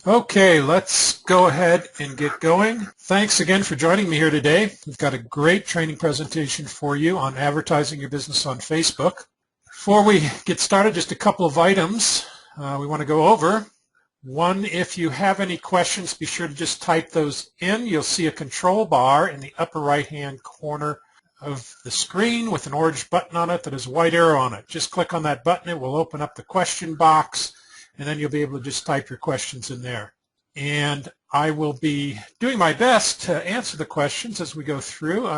Okay, let's go ahead and get going. Thanks again for joining me here today. We've got a great training presentation for you on advertising your business on Facebook. Before we get started, just a couple of items we want to go over. One, if you have any questions, be sure to just type those in. You'll see a control bar in the upper right-hand corner of the screen with an orange button on it that has a white arrow on it. Just click on that button. It will open up the question box, and then you'll be able to just type your questions in there. And I will be doing my best to answer the questions as we go through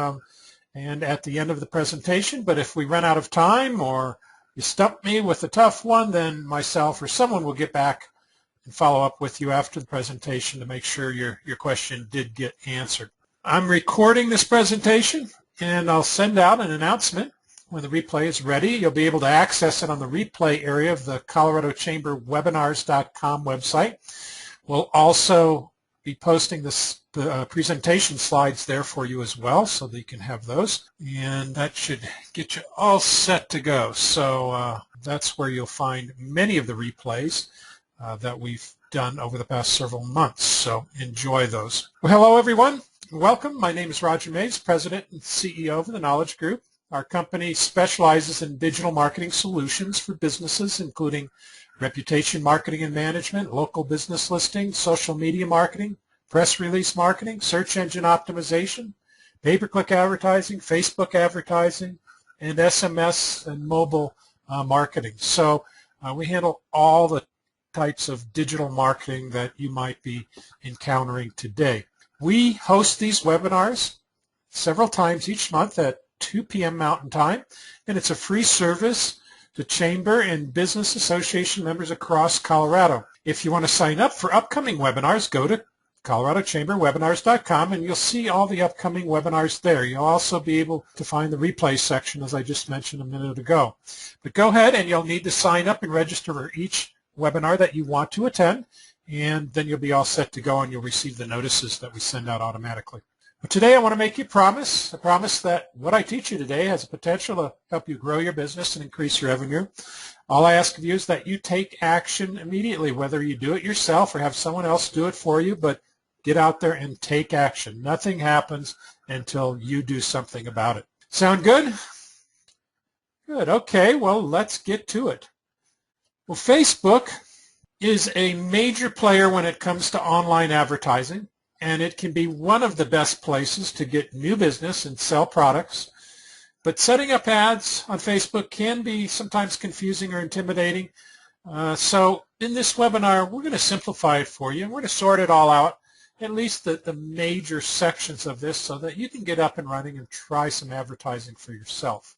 and at the end of the presentation. But if we run out of time or you stump me with a tough one, then myself or someone will get back and follow up with you after the presentation to make sure your question did get answered. I'm recording this presentation, and I'll send out an announcement when the replay is ready. You'll be able to access it on the replay area of the Colorado Chamber Webinars.com website. We'll also be posting the presentation slides there for you as well, so that you can have those. And that should get you all set to go. So that's where you'll find many of the replays that we've done over the past several months. So enjoy those. Well, hello, everyone. Welcome. My name is Roger Mays, President and CEO of the Knowledge Group. Our company specializes in digital marketing solutions for businesses, including reputation marketing and management, local business listings, social media marketing, press release marketing, search engine optimization, pay-per-click advertising, Facebook advertising, and SMS and mobile marketing. So we handle all the types of digital marketing that you might be encountering today. We host these webinars several times each month at 2 p.m. Mountain Time, and it's a free service to Chamber and Business Association members across Colorado. If you want to sign up for upcoming webinars, go to coloradochamberwebinars.com and you'll see all the upcoming webinars there. You'll also be able to find the replay section, as I just mentioned a minute ago. But go ahead, and you'll need to sign up and register for each webinar that you want to attend, and then you'll be all set to go and you'll receive the notices that we send out automatically. But today I want to make you a promise that what I teach you today has the potential to help you grow your business and increase your revenue. All I ask of you is that you take action immediately, whether you do it yourself or have someone else do it for you, but get out there and take action. Nothing happens until you do something about it. Sound good? Good. Okay, well, let's get to it. Well, Facebook is a major player when it comes to online advertising, and it can be one of the best places to get new business and sell products. But setting up ads on Facebook can be sometimes confusing or intimidating. So in this webinar, we're going to simplify it for you, and we're going to sort it all out, at least the major sections of this, so that you can get up and running and try some advertising for yourself.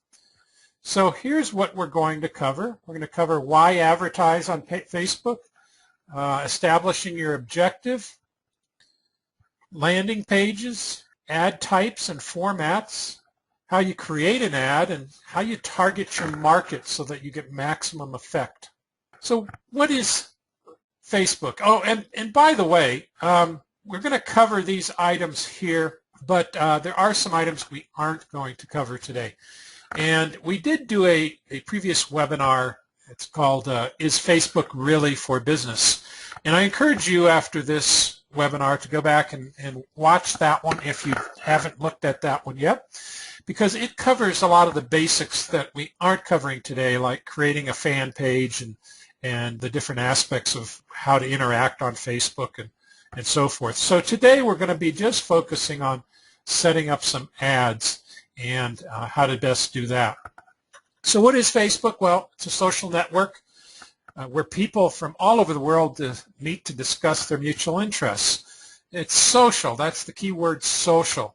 So here's what we're going to cover. We're going to cover why advertise on Facebook, establishing your objective, landing pages, ad types and formats, how you create an ad, and how you target your market so that you get maximum effect. So what is Facebook? Oh, and by the way, we're going to cover these items here, but there are some items we aren't going to cover today. And we did do a previous webinar. It's called Is Facebook Really for Business? And I encourage you after this webinar to go back and watch that one if you haven't looked at that one yet, because it covers a lot of the basics that we aren't covering today, like creating a fan page and the different aspects of how to interact on Facebook and so forth. So today we're going to be just focusing on setting up some ads and how to best do that. So what is Facebook? Well, it's a social network where people from all over the world meet to discuss their mutual interests. It's social. That's the key word, social.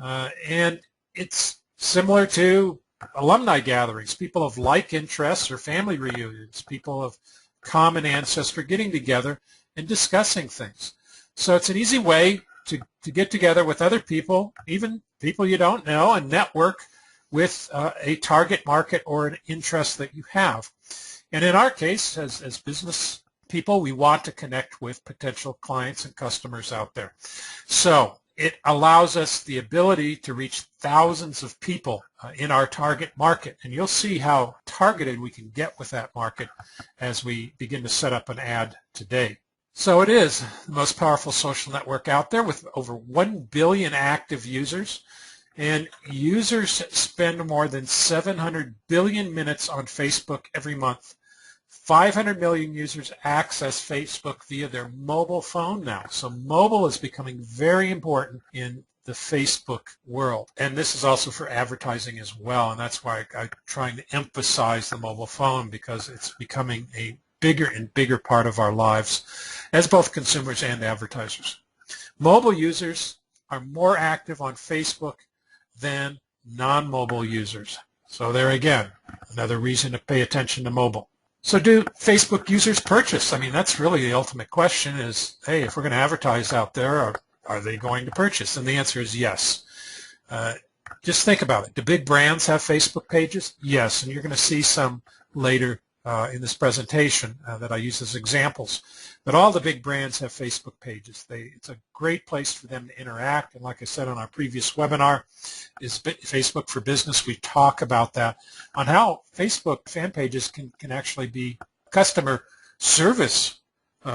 And it's similar to alumni gatherings, people of like interests, or family reunions, people of common ancestry getting together and discussing things. So it's an easy way to get together with other people, even people you don't know, and network with a target market or an interest that you have. And in our case, as business people, we want to connect with potential clients and customers out there. So it allows us the ability to reach thousands of people in our target market. And you'll see how targeted we can get with that market as we begin to set up an ad today. So it is the most powerful social network out there with over 1 billion active users. And users spend more than 700 billion minutes on Facebook every month. 500 million users access Facebook via their mobile phone now. So mobile is becoming very important in the Facebook world. And this is also for advertising as well. And that's why I'm trying to emphasize the mobile phone, because it's becoming a bigger and bigger part of our lives as both consumers and advertisers. Mobile users are more active on Facebook than non-mobile users. So there again, another reason to pay attention to mobile. So do Facebook users purchase? I mean, that's really the ultimate question is, hey, if we're going to advertise out there, are they going to purchase? And the answer is yes. Just think about it. Do big brands have Facebook pages? Yes, and you're going to see some later in this presentation that I use as examples. But all the big brands have Facebook pages. It's a great place for them to interact. And like I said on our previous webinar, is Facebook for Business. We talk about that, on how Facebook fan pages can actually be customer service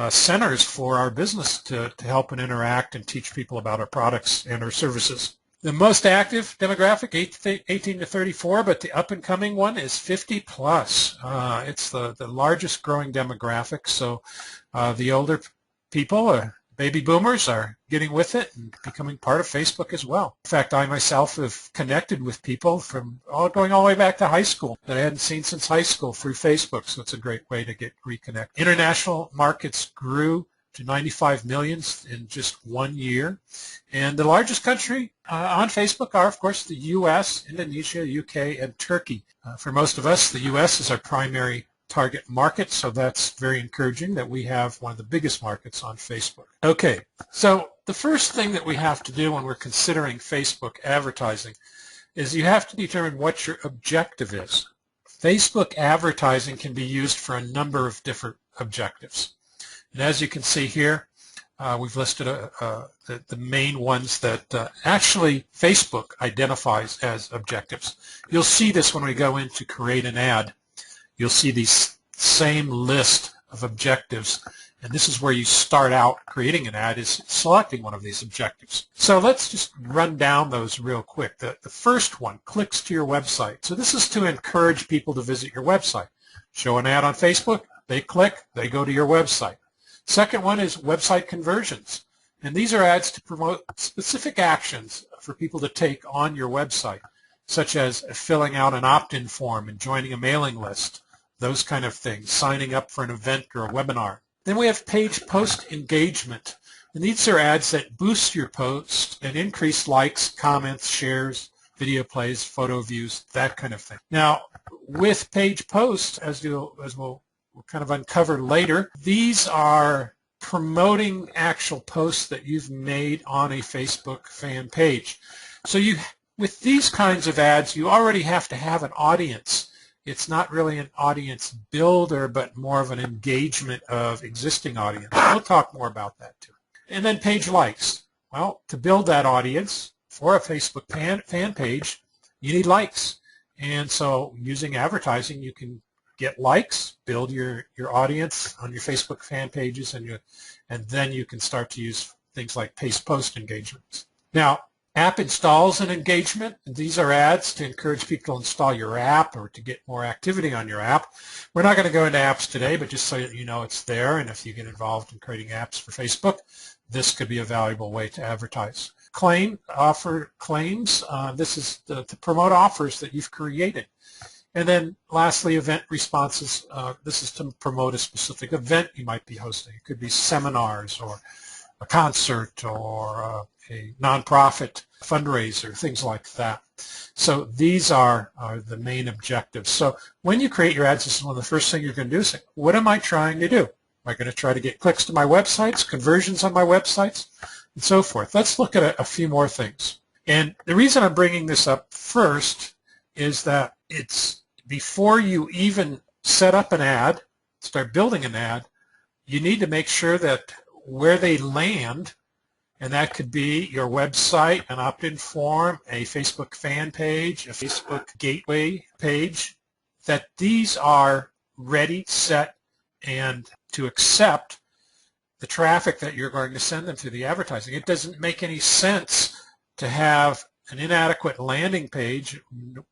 centers for our business to help and interact and teach people about our products and our services. The most active demographic, 18 to 34, but the up-and-coming one is 50 plus. It's the largest growing demographic, so the older people, baby boomers, are getting with it and becoming part of Facebook as well. In fact, I myself have connected with people from going all the way back to high school that I hadn't seen since high school through Facebook, so it's a great way to get reconnected. International markets grew to 95 million in just 1 year. And the largest country on Facebook are, of course, the U.S., Indonesia, UK, and Turkey. For most of us, the U.S. is our primary target market, so that's very encouraging that we have one of the biggest markets on Facebook. Okay, so the first thing that we have to do when we're considering Facebook advertising is you have to determine what your objective is. Facebook advertising can be used for a number of different objectives. And as you can see here, we've listed the main ones that actually Facebook identifies as objectives. You'll see this when we go in to create an ad. You'll see these same list of objectives, and this is where you start out creating an ad, is selecting one of these objectives. So let's just run down those real quick. The first one, clicks to your website. So this is to encourage people to visit your website. Show an ad on Facebook, they click, they go to your website. Second one is website conversions, and these are ads to promote specific actions for people to take on your website, such as filling out an opt-in form and joining a mailing list, those kind of things, signing up for an event or a webinar. Then we have page post engagement, and these are ads that boost your post and increase likes, comments, shares, video plays, photo views, that kind of thing. Now, with page posts, as we'll kind of uncover later, these are promoting actual posts that you've made on a Facebook fan page. So with these kinds of ads, you already have to have an audience. It's not really an audience builder, but more of an engagement of existing audience. We'll talk more about that too. And then page likes. Well, to build that audience for a Facebook fan page, you need likes. And so using advertising, you can get likes, build your audience on your Facebook fan pages, and then you can start to use things like page post engagements. Now, app installs and engagement. These are ads to encourage people to install your app or to get more activity on your app. We're not going to go into apps today, but just so that you know it's there, and if you get involved in creating apps for Facebook, this could be a valuable way to advertise. Offer claims. This is to promote offers that you've created. And then lastly, event responses. This is to promote a specific event you might be hosting. It could be seminars or a concert or a nonprofit fundraiser, things like that. So these are the main objectives. So when you create your ads, this is one of the first things you're going to do is say, what am I trying to do? Am I going to try to get clicks to my websites, conversions on my websites, and so forth? Let's look at a few more things. And the reason I'm bringing this up first is that it's before you even set up an ad, start building an ad, you need to make sure that where they land, and that could be your website, an opt-in form, a Facebook fan page, a Facebook gateway page, that these are ready, set, and to accept the traffic that you're going to send them through the advertising. It doesn't make any sense to have an inadequate landing page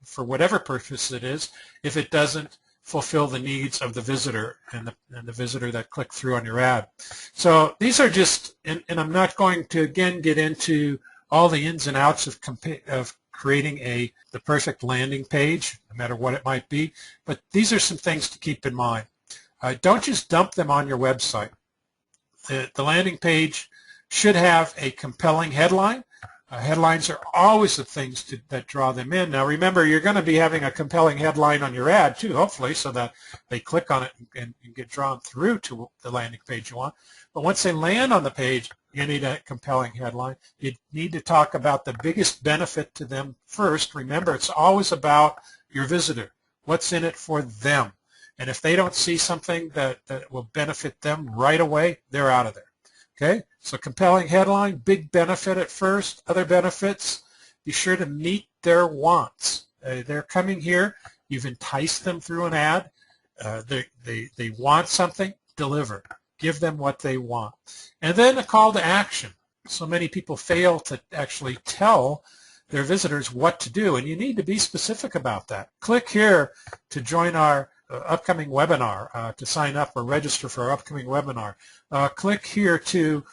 for whatever purpose it is if it doesn't fulfill the needs of the visitor and the visitor that clicked through on your ad. So these are just, and I'm not going to again get into all the ins and outs of creating the perfect landing page, no matter what it might be, but these are some things to keep in mind. Don't just dump them on your website. The landing page should have a compelling headline. Headlines are always the things that draw them in. Now remember, you're going to be having a compelling headline on your ad too, hopefully, so that they click on it and get drawn through to the landing page you want. But once they land on the page, you need a compelling headline. You need to talk about the biggest benefit to them first. Remember, it's always about your visitor. What's in it for them? And if they don't see something that will benefit them right away, they're out of there. Okay, so compelling headline, big benefit at first, other benefits, be sure to meet their wants. They're coming here, you've enticed them through an ad, they want something, deliver. Give them what they want. And then a call to action. So many people fail to actually tell their visitors what to do, and you need to be specific about that. Click here to join our upcoming webinar, to sign up or register for our upcoming webinar. Click here to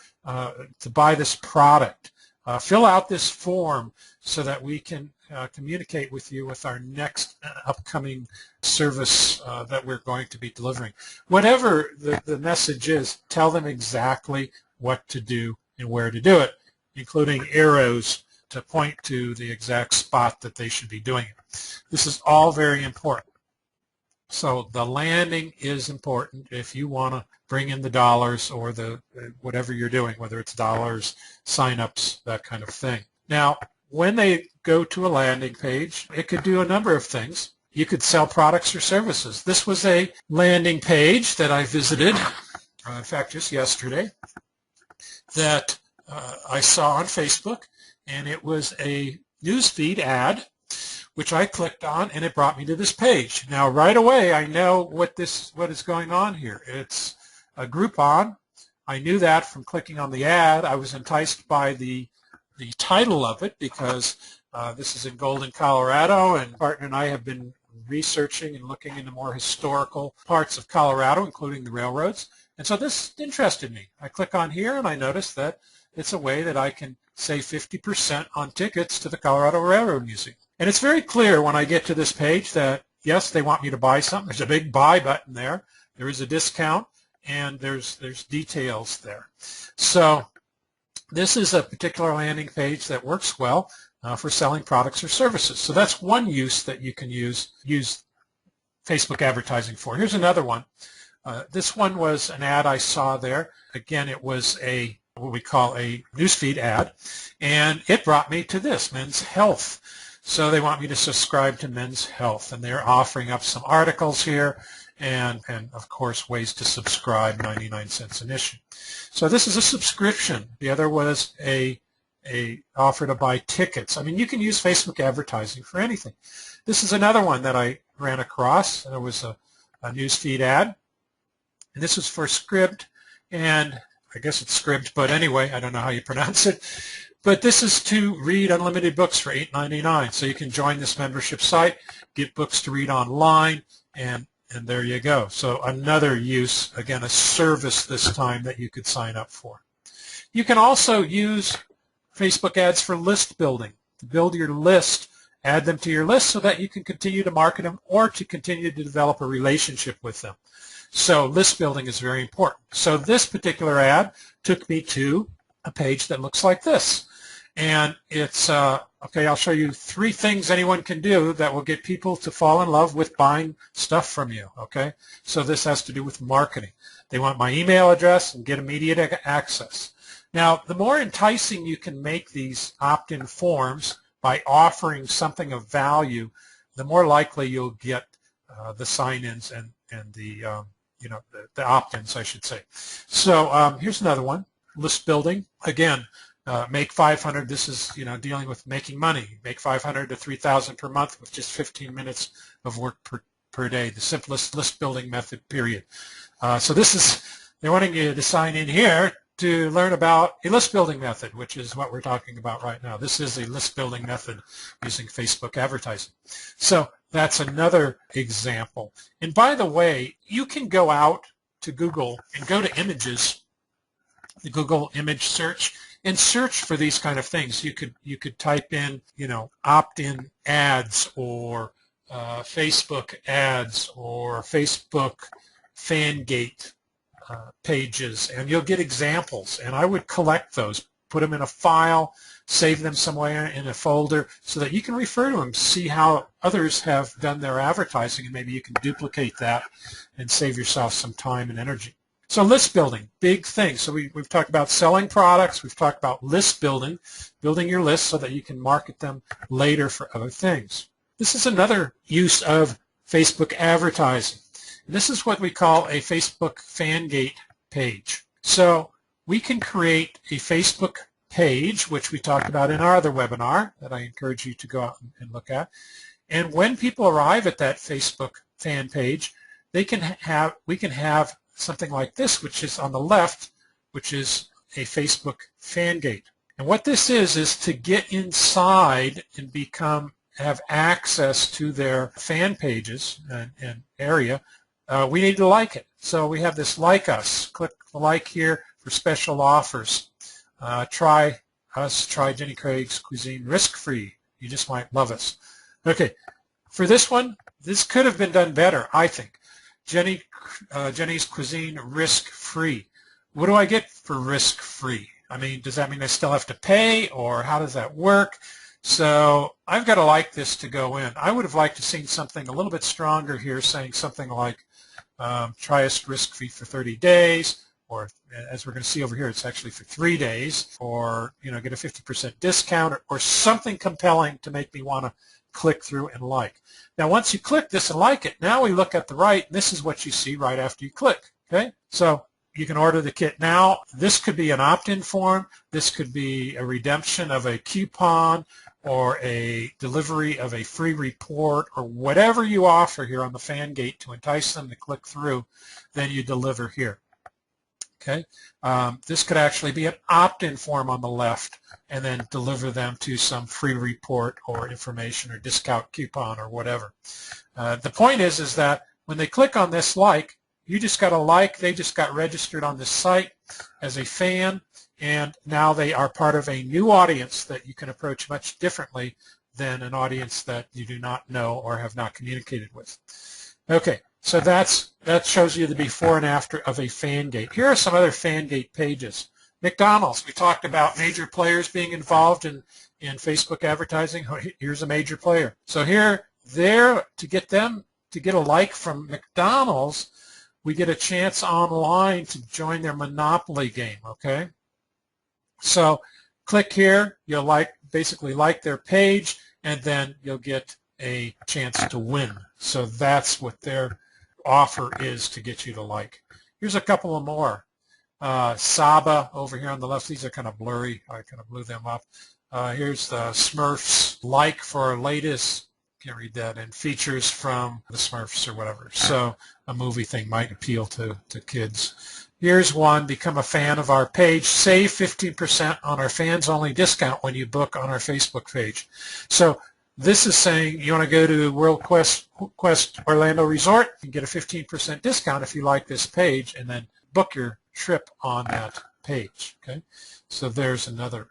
buy this product. Fill out this form so that we can communicate with you with our next upcoming service that we're going to be delivering. Whatever the message is, tell them exactly what to do and where to do it, including arrows to point to the exact spot that they should be doing it. This is all very important. So the landing is important if you want to bring in the dollars or whatever you're doing, whether it's dollars, sign-ups, that kind of thing. Now, when they go to a landing page, it could do a number of things. You could sell products or services. This was a landing page that I visited, in fact, just yesterday, that I saw on Facebook, and it was a newsfeed ad which I clicked on, and it brought me to this page. Now, right away, I know what is going on here. It's a Groupon. I knew that from clicking on the ad. I was enticed by the title of it because this is in Golden, Colorado, and partner and I have been researching and looking into more historical parts of Colorado, including the railroads. And so this interested me. I click on here, and I notice that it's a way that I can save 50% on tickets to the Colorado Railroad Museum. And it's very clear when I get to this page that, yes, they want me to buy something. There's a big buy button there. There is a discount, and there's details there. So this is a particular landing page that works well for selling products or services. So that's one use that you can use Facebook advertising for. Here's another one. This one was an ad I saw there. Again, it was what we call a newsfeed ad, and it brought me to this, Men's Health. So they want me to subscribe to Men's Health, and they're offering up some articles here and of course ways to subscribe, 99 cents an issue. So this is a subscription. The other was a offer to buy tickets. I mean, you can use Facebook advertising for anything. This is another one that I ran across, and it was a newsfeed ad, and this was for Scribd, and I guess it's Scribd, but anyway, I don't know how you pronounce it. But this is to read unlimited books for $8.99. So you can join this membership site, get books to read online, and there you go. So another use, again, a service this time that you could sign up for. You can also use Facebook ads for list building, to build your list, add them to your list so that you can continue to market them or to continue to develop a relationship with them. So list building is very important. So this particular ad took me to a page that looks like this. And it's, okay, I'll show you 3 things anyone can do that will get people to fall in love with buying stuff from you, okay? So this has to do with marketing. They want my email address and get immediate access. Now, the more enticing you can make these opt-in forms by offering something of value, the more likely you'll get the sign-ins and the, the opt-ins, I should say. So here's another one, list building. Again, make 500. This is dealing with making money. Make 500 to 3,000 per month with just 15 minutes of work per day. The simplest list building method. Period. So this They're wanting you to sign in here to learn about a list building method, which is what we're talking about right now. This is a list building method using Facebook advertising. So that's another example. And by the way, you can go out to Google and go to images, the Google image search, and search for these kind of things. You could type in, opt-in ads or Facebook ads or Facebook Fangate pages, and you'll get examples. And I would collect those, put them in a file, save them somewhere in a folder so that you can refer to them, see how others have done their advertising, and maybe you can duplicate that and save yourself some time and energy. So list building, big thing. So we've talked about selling products. We've talked about list building, building your list so that you can market them later for other things. This is another use of Facebook advertising. This is what we call a Facebook Fangate page. So we can create a Facebook page, which we talked about in our other webinar that I encourage you to go out and look at. And when people arrive at that Facebook fan page, we can have something like this, which is on the left, which is a Facebook Fangate. And what this is to get inside and have access to their fan pages and area. We need to like it. So we have this like us. Click the like here for special offers. Try us, try Jenny Craig's Cuisine risk-free. You just might love us. Okay, for this one, this could have been done better, I think. Jenny's Cuisine risk-free. What do I get for risk-free? I mean, does that mean I still have to pay, or how does that work? So I've got to like this to go in. I would have liked to seen something a little bit stronger here, saying something like try us risk-free for 30 days, or as we're going to see over here, it's actually for 3 days, or get a 50% discount, or something compelling to make me want to click through and like. Now once you click this and like it, now we look at the right, and this is what you see right after you click. Okay, so you can order the kit now. This could be an opt-in form. This could be a redemption of a coupon or a delivery of a free report, or whatever you offer here on the Fangate to entice them to click through, then you deliver here. Okay, this could actually be an opt-in form on the left, and then deliver them to some free report or information or discount coupon or whatever. The point is that when they click on this like, you just got a like, they just got registered on this site as a fan, and now they are part of a new audience that you can approach much differently than an audience that you do not know or have not communicated with. Okay, so that shows you the before and after of a Fangate. Here are some other Fangate pages. McDonald's, we talked about major players being involved in Facebook advertising. Here's a major player. So to get a like from McDonald's, we get a chance online to join their Monopoly game, okay? So click here, you'll basically like their page, and then you'll get a chance to win. So that's what their offer is, to get you to like. Here's a couple of more. Saba over here on the left. These are kind of blurry. I kind of blew them up. Here's the Smurfs like for our latest, can't read that, and features from the Smurfs or whatever. So a movie thing might appeal to kids. Here's one, become a fan of our page. Save 15% on our fans only discount when you book on our Facebook page. So this is saying you want to go to World Quest Orlando Resort and get a 15% discount if you like this page, and then book your trip on that page. Okay, so there's another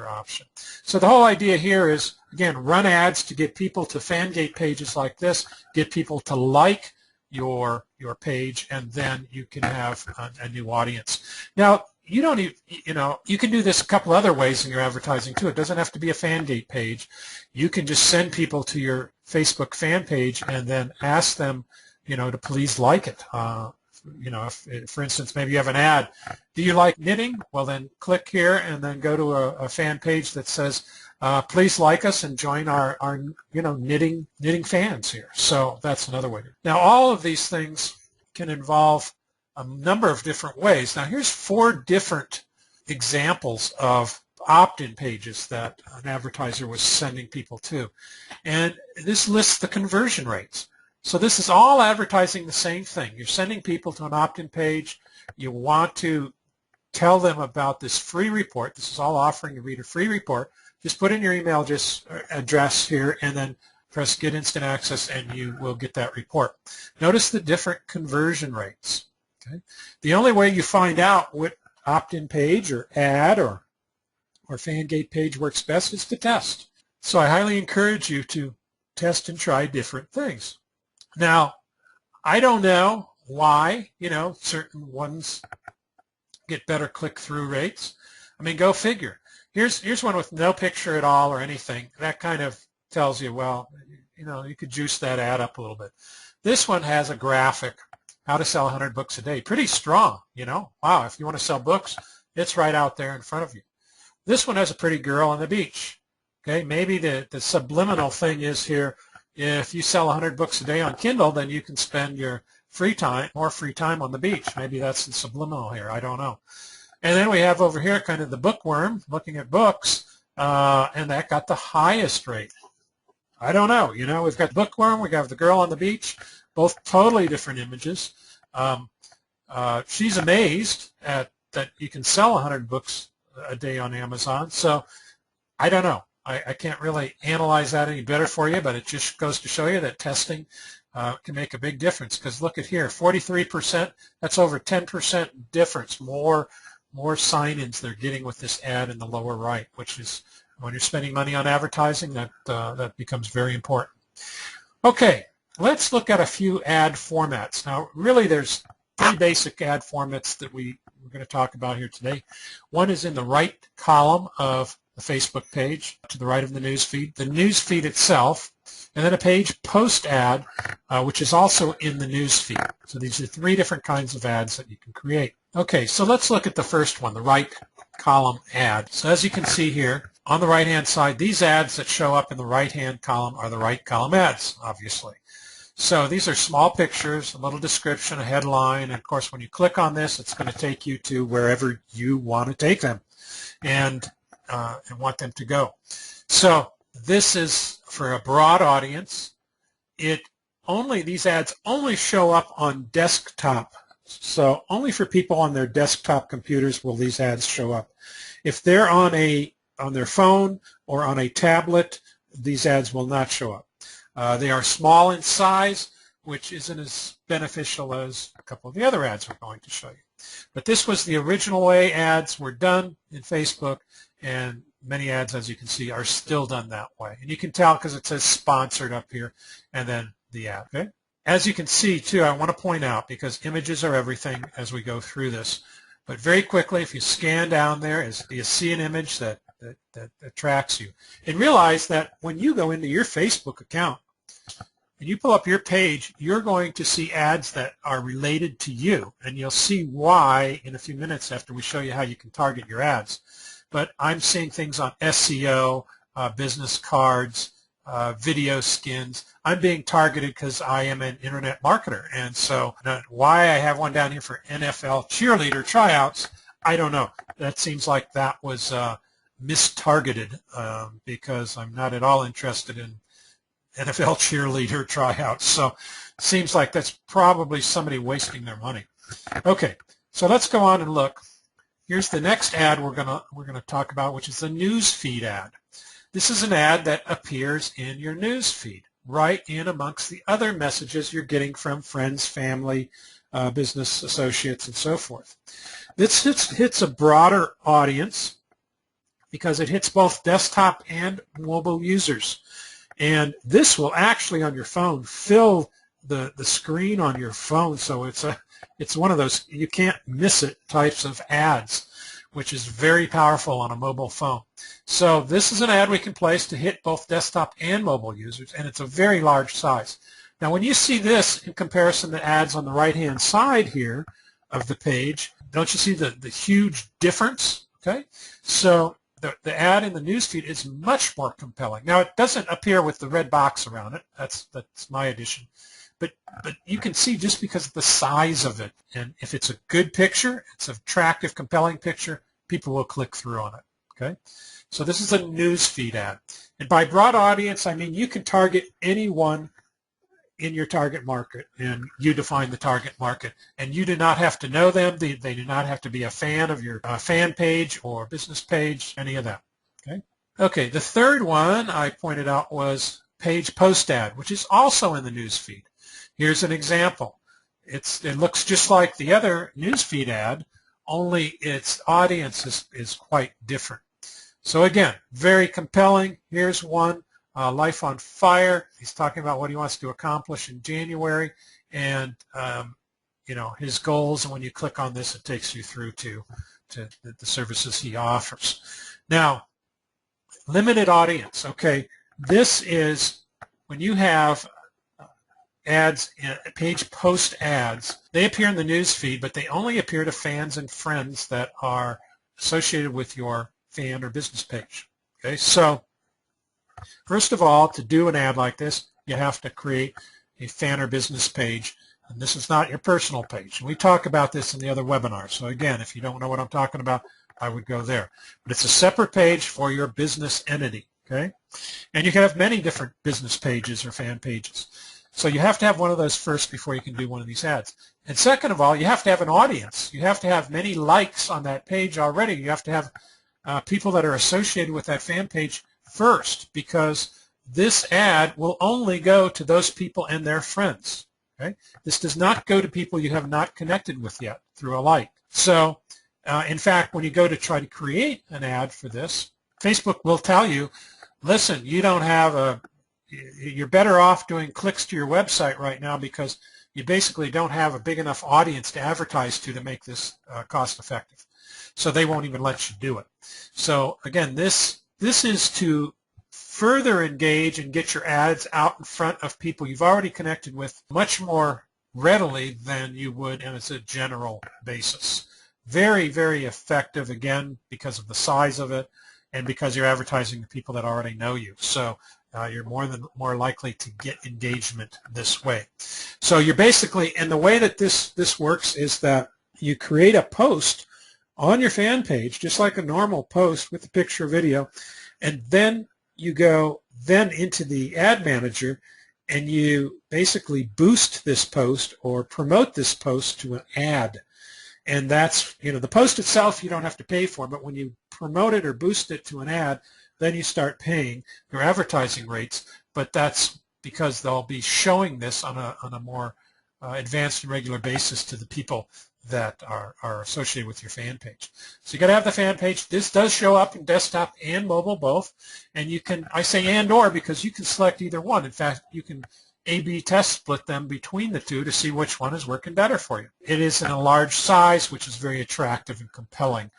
option. So the whole idea here is, again, run ads to get people to Fangate pages like this, get people to like your page, and then you can have a new audience. Now, you don't even, you can do this a couple other ways in your advertising too. It doesn't have to be a Fangate page. You can just send people to your Facebook fan page and then ask them, to please like it. If, for instance, maybe you have an ad, do you like knitting? Well, then click here and then go to a fan page that says, please like us and join our knitting fans here. So that's another way. Now, all of these things can involve a number of different ways. Now, here's 4 different examples of opt-in pages that an advertiser was sending people to. And this lists the conversion rates. So this is all advertising the same thing. You're sending people to an opt-in page. You want to tell them about this free report. This is all offering to read a free report. Just put in your email address here and then press Get Instant Access and you will get that report. Notice the different conversion rates. Okay? The only way you find out what opt-in page or ad or FanGate page works best is to test. So I highly encourage you to test and try different things. Now, I don't know why, certain ones get better click-through rates. I mean, go figure. Here's one with no picture at all or anything. That kind of tells you, well, you could juice that ad up a little bit. This one has a graphic, how to sell 100 books a day. Pretty strong, Wow, if you want to sell books, it's right out there in front of you. This one has a pretty girl on the beach. Okay, maybe the subliminal thing is here, if you sell 100 books a day on Kindle, then you can spend your more free time on the beach. Maybe that's the subliminal here. I don't know. And then we have over here kind of the bookworm looking at books, and that got the highest rate. I don't know. We've got bookworm, we got the girl on the beach, both totally different images. She's amazed at that you can sell 100 books a day on Amazon. So I don't know. I can't really analyze that any better for you, but it just goes to show you that testing can make a big difference. Because look at here, 43%, that's over 10% difference, more sign-ins they're getting with this ad in the lower right, which is when you're spending money on advertising, that becomes very important. Okay, let's look at a few ad formats. Now, really, there's three basic ad formats that we're going to talk about here today. One is in the right column of the Facebook page, to the right of the news feed itself, and then a page post ad, which is also in the news feed. So these are three different kinds of ads that you can create. Okay, so let's look at the first one, the right column ad. So as you can see here, on the right-hand side, these ads that show up in the right-hand column are the right column ads, obviously. So these are small pictures, a little description, a headline, and of course when you click on this, it's going to take you to wherever you want to take them and want them to go. So this is for a broad audience. These ads only show up on desktop. So only for people on their desktop computers will these ads show up. If they're on their phone or on a tablet, these ads will not show up. They are small in size, which isn't as beneficial as a couple of the other ads we're going to show you. But this was the original way ads were done in Facebook, and many ads, as you can see, are still done that way. And you can tell because it says sponsored up here and then the ad. Okay? As you can see, too, I want to point out, because images are everything as we go through this, but very quickly, if you scan down there, you see an image that attracts you. And realize that when you go into your Facebook account and you pull up your page, you're going to see ads that are related to you. And you'll see why in a few minutes after we show you how you can target your ads. But I'm seeing things on SEO, business cards, video skins. I'm being targeted because I am an internet marketer. And so why I have one down here for NFL cheerleader tryouts, I don't know. That seems like that was mistargeted because I'm not at all interested in NFL cheerleader tryouts. So it seems like that's probably somebody wasting their money. Okay, so let's go on and look. Here's the next ad we're gonna talk about, which is the news feed ad. This is an ad that appears in your news feed, right in amongst the other messages you're getting from friends, family, business associates, and so forth. This hits a broader audience because it hits both desktop and mobile users. And this will actually on your phone fill the screen on your phone, so it's one of those you can't miss it types of ads, which is very powerful on a mobile phone. So this is an ad we can place to hit both desktop and mobile users, and it's a very large size. Now when you see this in comparison to ads on the right-hand side here of the page, don't you see the huge difference? Okay, so the ad in the newsfeed is much more compelling. Now it doesn't appear with the red box around it. That's my addition. But you can see just because of the size of it, and if it's a good picture, it's an attractive, compelling picture, people will click through on it. Okay, so this is a newsfeed ad, and by broad audience I mean you can target anyone in your target market, and you define the target market. And you do not have to know them. They do not have to be a fan of your fan page or business page, any of that. Okay. Okay, the third one I pointed out was page post ad, which is also in the news feed. Here's an example. It looks just like the other news feed ad, only its audience is quite different. So again, very compelling. Here's one, Life on Fire. He's talking about what he wants to accomplish in January, and his goals. And when you click on this, it takes you through to the services he offers. Now, limited audience. Okay, this is when you have ads, page post ads. They appear in the news feed, but they only appear to fans and friends that are associated with your fan or business page. Okay, so first of all, to do an ad like this, you have to create a fan or business page, and this is not your personal page. And we talk about this in the other webinars. So again, if you don't know what I'm talking about, I would go there. But it's a separate page for your business entity. Okay, and you can have many different business pages or fan pages. So you have to have one of those first before you can do one of these ads. And second of all, you have to have an audience. You have to have many likes on that page already. You have to have people that are associated with that fan page first, because this ad will only go to those people and their friends. Okay? This does not go to people you have not connected with yet through a like. So in fact, when you go to try to create an ad for this, Facebook will tell you, listen, you don't have you're better off doing clicks to your website right now because you basically don't have a big enough audience to advertise to make this cost effective. So they won't even let you do it. So again, this is to further engage and get your ads out in front of people you've already connected with much more readily than you would on a general basis. Very, very effective, again, because of the size of it and because you're advertising to people that already know you. So you're more likely to get engagement this way. So you're basically, and the way that this works is that you create a post on your fan page, just like a normal post with a picture or video, and then you go into the ad manager and you basically boost this post or promote this post to an ad. And that's, the post itself you don't have to pay for, but when you promote it or boost it to an ad, then you start paying your advertising rates. But that's because they'll be showing this on a more advanced and regular basis to the people that are associated with your fan page. So you got to have the fan page. This does show up in desktop and mobile both, and you can, I say and or because you can select either one. In fact, you can A/B test split them between the two to see which one is working better for you. It is in a large size, which is very attractive and compelling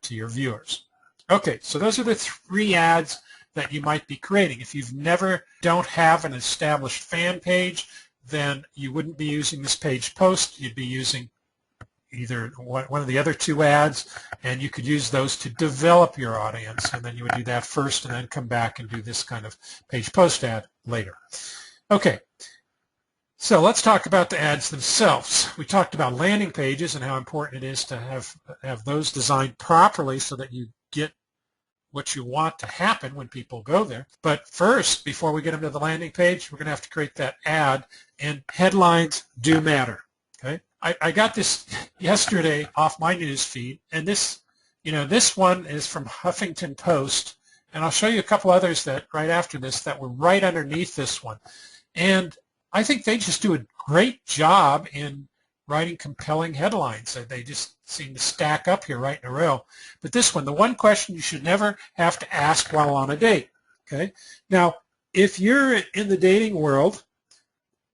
to your viewers. Okay, so those are the 3 ads that you might be creating. If you've don't have an established fan page, then you wouldn't be using this page post. You'd be using either one of the other 2 ads, and you could use those to develop your audience, and then you would do that first and then come back and do this kind of page post ad later. Okay, so let's talk about the ads themselves. We talked about landing pages and how important it is to have those designed properly so that you get what you want to happen when people go there. But first, before we get them to the landing page, we're going to have to create that ad, and headlines do matter. Okay, I got this yesterday off my news feed, and this one is from Huffington Post, and I'll show you a couple others that right after this that were right underneath this one. And I think they just do a great job in writing compelling headlines. They just seem to stack up here right in a row. But this one, the one question you should never have to ask while on a date. Okay? Now, if you're in the dating world,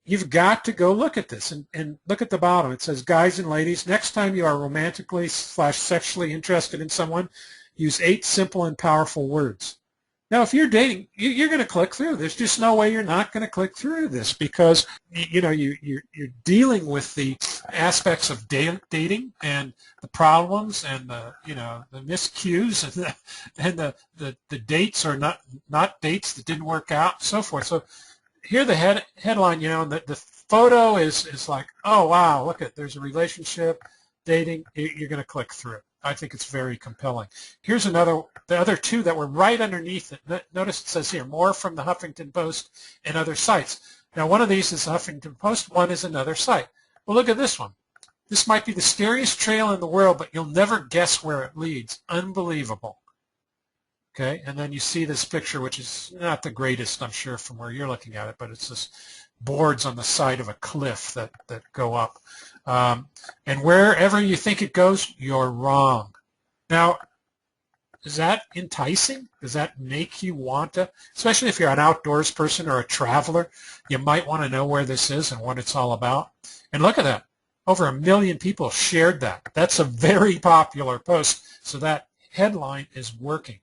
you've got to go look at this and look at the bottom. It says, guys and ladies, next time you are romantically/sexually interested in someone, use 8 simple and powerful words. Now, if you're dating, you're going to click through. There's just no way you're not going to click through this because, you're dealing with the aspects of dating and the problems and the miscues and the dates or not dates that didn't work out and so forth. So here the headline, the photo is like, oh, wow, look at, there's a relationship, dating, you're going to click through. I think it's very compelling. Here's the other 2 that were right underneath it. Notice it says here, more from the Huffington Post and other sites. Now, one of these is Huffington Post. One is another site. Well, look at this one. This might be the scariest trail in the world, but you'll never guess where it leads. Unbelievable. Okay, and then you see this picture, which is not the greatest, I'm sure, from where you're looking at it, but it's this boards on the side of a cliff that go up. And wherever you think it goes, you're wrong. Now, is that enticing? Does that make you want to, especially if you're an outdoors person or a traveler, you might want to know where this is and what it's all about. And look at that. Over 1 million people shared that. That's a very popular post, so that headline is working.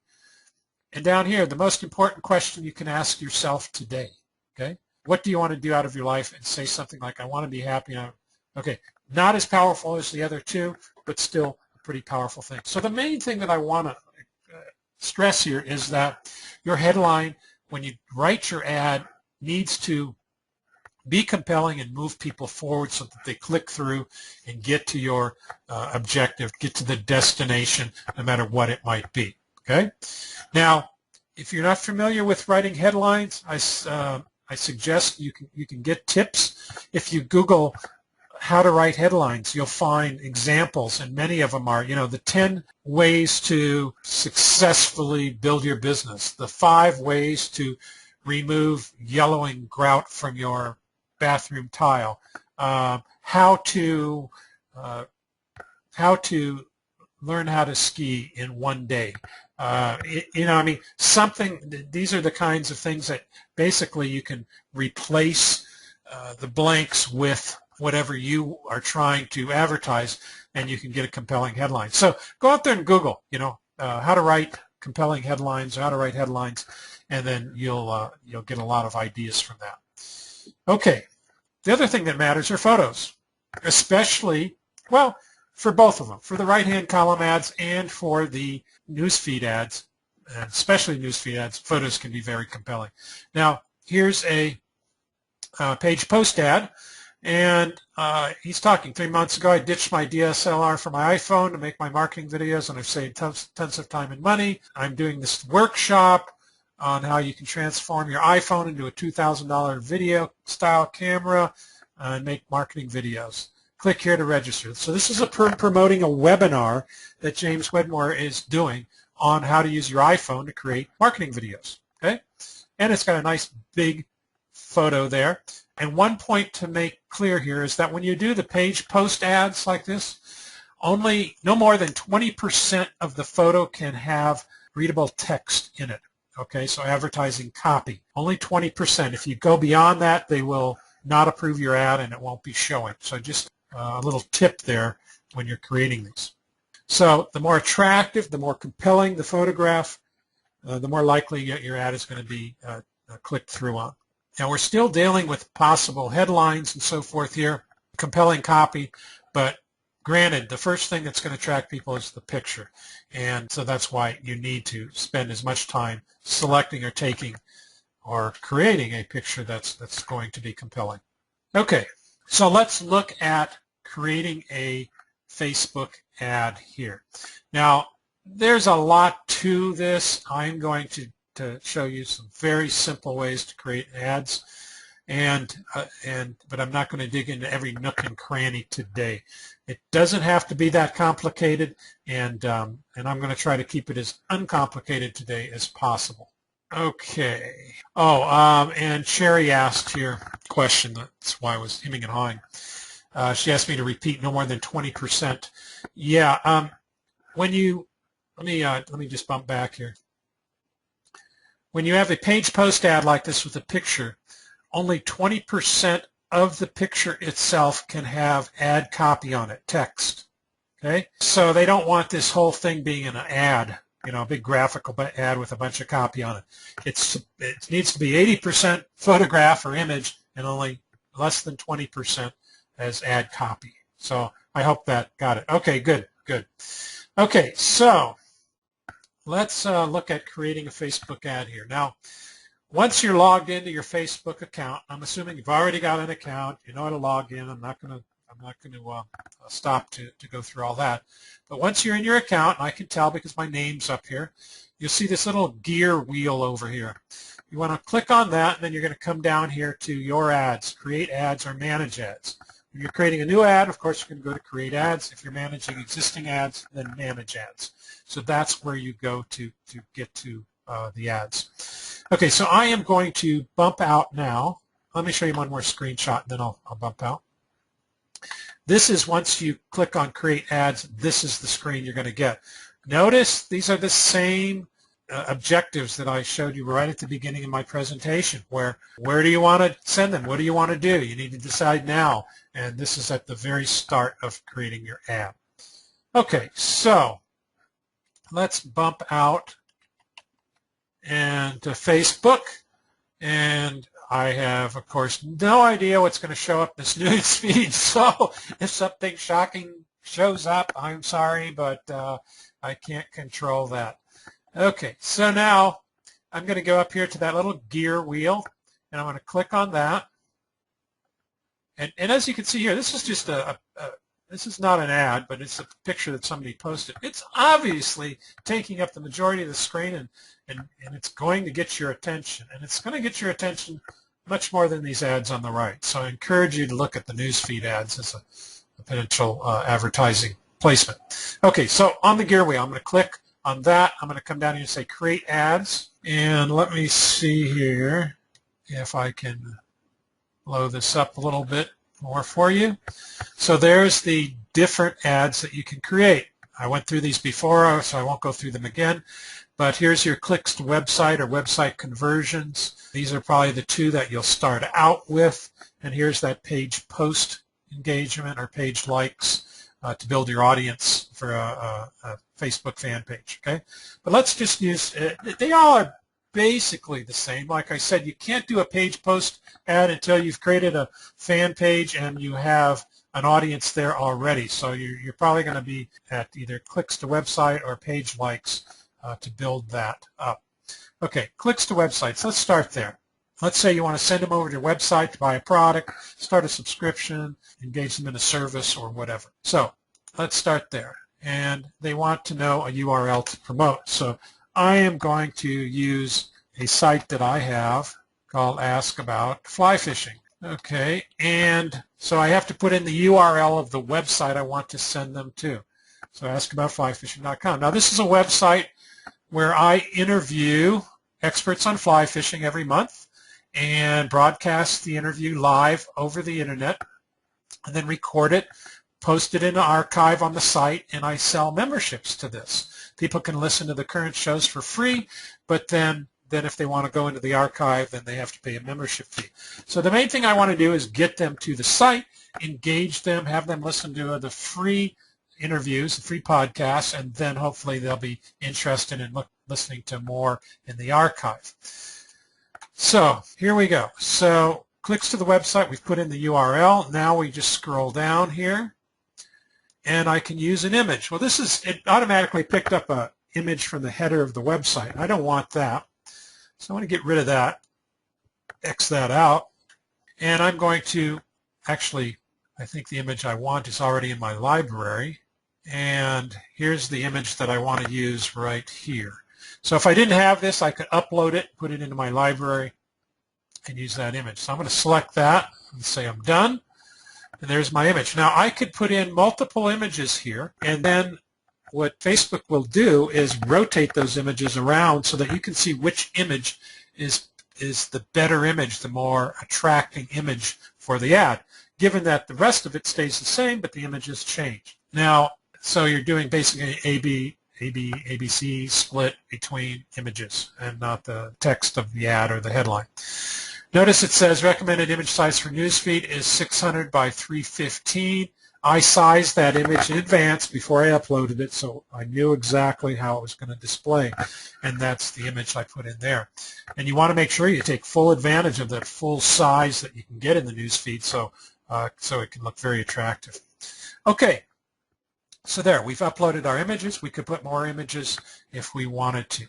And down here, the most important question you can ask yourself today, okay? What do you want to do out of your life? And say something like, I want to be happy. Okay, not as powerful as the other two, but still a pretty powerful thing. So the main thing that I want to stress here is that your headline, when you write your ad, needs to be compelling and move people forward so that they click through and get to your objective, get to the destination, no matter what it might be. Okay. Now, if you're not familiar with writing headlines, I suggest you can get tips. If you Google how to write headlines, you'll find examples, and many of them are, the 10 ways to successfully build your business, the 5 ways to remove yellowing grout from your bathroom tile, how to learn how to ski in 1 day. These are the kinds of things that basically you can replace the blanks with whatever you are trying to advertise, and you can get a compelling headline. So go out there and Google, how to write compelling headlines, how to write headlines, and then you'll get a lot of ideas from that. Okay, the other thing that matters are photos, especially, well, for both of them, for the right-hand column ads and for the newsfeed ads, and especially newsfeed ads, photos can be very compelling. Now, here's a page post ad, and he's talking 3 months ago, I ditched my DSLR for my iPhone to make my marketing videos, and I've saved tons of time and money. I'm doing this workshop on how you can transform your iPhone into a $2,000 video-style camera and make marketing videos. Click here to register. So this is promoting a webinar that James Wedmore is doing on how to use your iPhone to create marketing videos. Okay, and it's got a nice big photo there. And one point to make clear here is that when you do the page post ads like this, no more than 20% of the photo can have readable text in it. Okay, so advertising copy, only 20%. If you go beyond that, they will not approve your ad and it won't be showing. So just a little tip there when you're creating these. So the more attractive, the more compelling the photograph, the more likely your ad is going to be clicked through on. Now we're still dealing with possible headlines and so forth here, compelling copy, but granted, the first thing that's going to attract people is the picture. And so that's why you need to spend as much time selecting or taking or creating a picture that's going to be compelling. Okay, so let's look at creating a Facebook ad here. But I'm going to show you some very simple ways to create ads, but I'm not going to dig into every nook and cranny today. It doesn't have to be that complicated, and I'm going to try to keep it as uncomplicated today as possible. Okay. And Sherry asked here a question. That's why I was hemming and hawing. She asked me to repeat no more than 20%. Yeah. Let me just bump back here. When you have a page post ad like this with a picture, only 20% of the picture itself can have ad copy on it, text. Okay? So they don't want this whole thing being an ad, a big graphical ad with a bunch of copy on it. It needs to be 80% photograph or image and only less than 20% as ad copy. So I hope that got it. Okay, good. Okay, so let's look at creating a Facebook ad here. Now, once you're logged into your Facebook account, I'm assuming you've already got an account, you know how to log in. I'm not going to I'm not going to stop to go through all that. But once you're in your account, and I can tell because my name's up here, you'll see this little gear wheel over here. You want to click on that, and then you're going to come down here to your ads, create ads or manage ads. If you're creating a new ad, of course, you're going to go to create ads. If you're managing existing ads, then manage ads. So that's where you go to get to the ads. Okay, so I am going to bump out now. Let me show you one more screenshot, and then I'll bump out. This is once you click on create ads, this is the screen you're going to get. Notice these are the same objectives that I showed you right at the beginning of my presentation, where do you want to send them? What do you want to do? You need to decide now, and this is at the very start of creating your ad. Okay, so let's bump out and to Facebook, and I have, of course, no idea what's going to show up in this news feed, so if something shocking shows up, I'm sorry, but I can't control that. Okay, so now I'm going to go up here to that little gear wheel, and I'm going to click on that. And as you can see here, this is just this is not an ad, but it's a picture that somebody posted. It's obviously taking up the majority of the screen, and it's going to get your attention. And it's going to get your attention much more than these ads on the right. So I encourage you to look at the newsfeed ads as a potential advertising placement. Okay, so on the gear wheel, I'm going to click on that. I'm going to come down here and say create ads. And let me see here if I can blow this up a little bit more for you. So there's the different ads that you can create. I went through these before, so I won't go through them again. But here's your clicks to website or website conversions. These are probably the two that you'll start out with. And here's that page post engagement or page likes to build your audience for a Facebook fan page. Okay, but let's just use, they all are basically the same. Like I said, you can't do a page post ad until you've created a fan page and you have an audience there already. So you're probably going to be at either clicks to website or page likes to build that up. Okay, clicks to websites. Let's start there. Let's say you want to send them over to your website to buy a product, start a subscription, engage them in a service or whatever. So let's start there. And they want to know a URL to promote. So I am going to use a site that I have called Ask About Fly Fishing. Okay, and so I have to put in the URL of the website I want to send them to. So askaboutflyfishing.com. Now this is a website where I interview experts on fly fishing every month and broadcast the interview live over the internet and then record it, post it in an archive on the site, and I sell memberships to this. People can listen to the current shows for free, but then if they want to go into the archive, then they have to pay a membership fee. So the main thing I want to do is get them to the site, engage them, have them listen to the free interviews, the free podcasts, and then hopefully they'll be interested in listening to more in the archive. So here we go. So clicks to the website, we've put in the URL. Now we just scroll down here, and I can use an image. Well, it automatically picked up an image from the header of the website. I don't want that. So I want to get rid of that, X that out, and I'm going to actually, I think the image I want is already in my library, and here's the image that I want to use right here. So if I didn't have this, I could upload it, put it into my library, and use that image. So I'm going to select that and say I'm done, and there's my image. Now I could put in multiple images here, and then what Facebook will do is rotate those images around so that you can see which image is the better image, the more attracting image for the ad, given that the rest of it stays the same, but the images change. Now, so you're doing basically ABC split between images and not the text of the ad or the headline. Notice it says recommended image size for newsfeed is 600 by 315. I sized that image in advance before I uploaded it, so I knew exactly how it was going to display, and that's the image I put in there. And you want to make sure you take full advantage of that full size that you can get in the newsfeed, so it can look very attractive. Okay, so there, we've uploaded our images. We could put more images if we wanted to.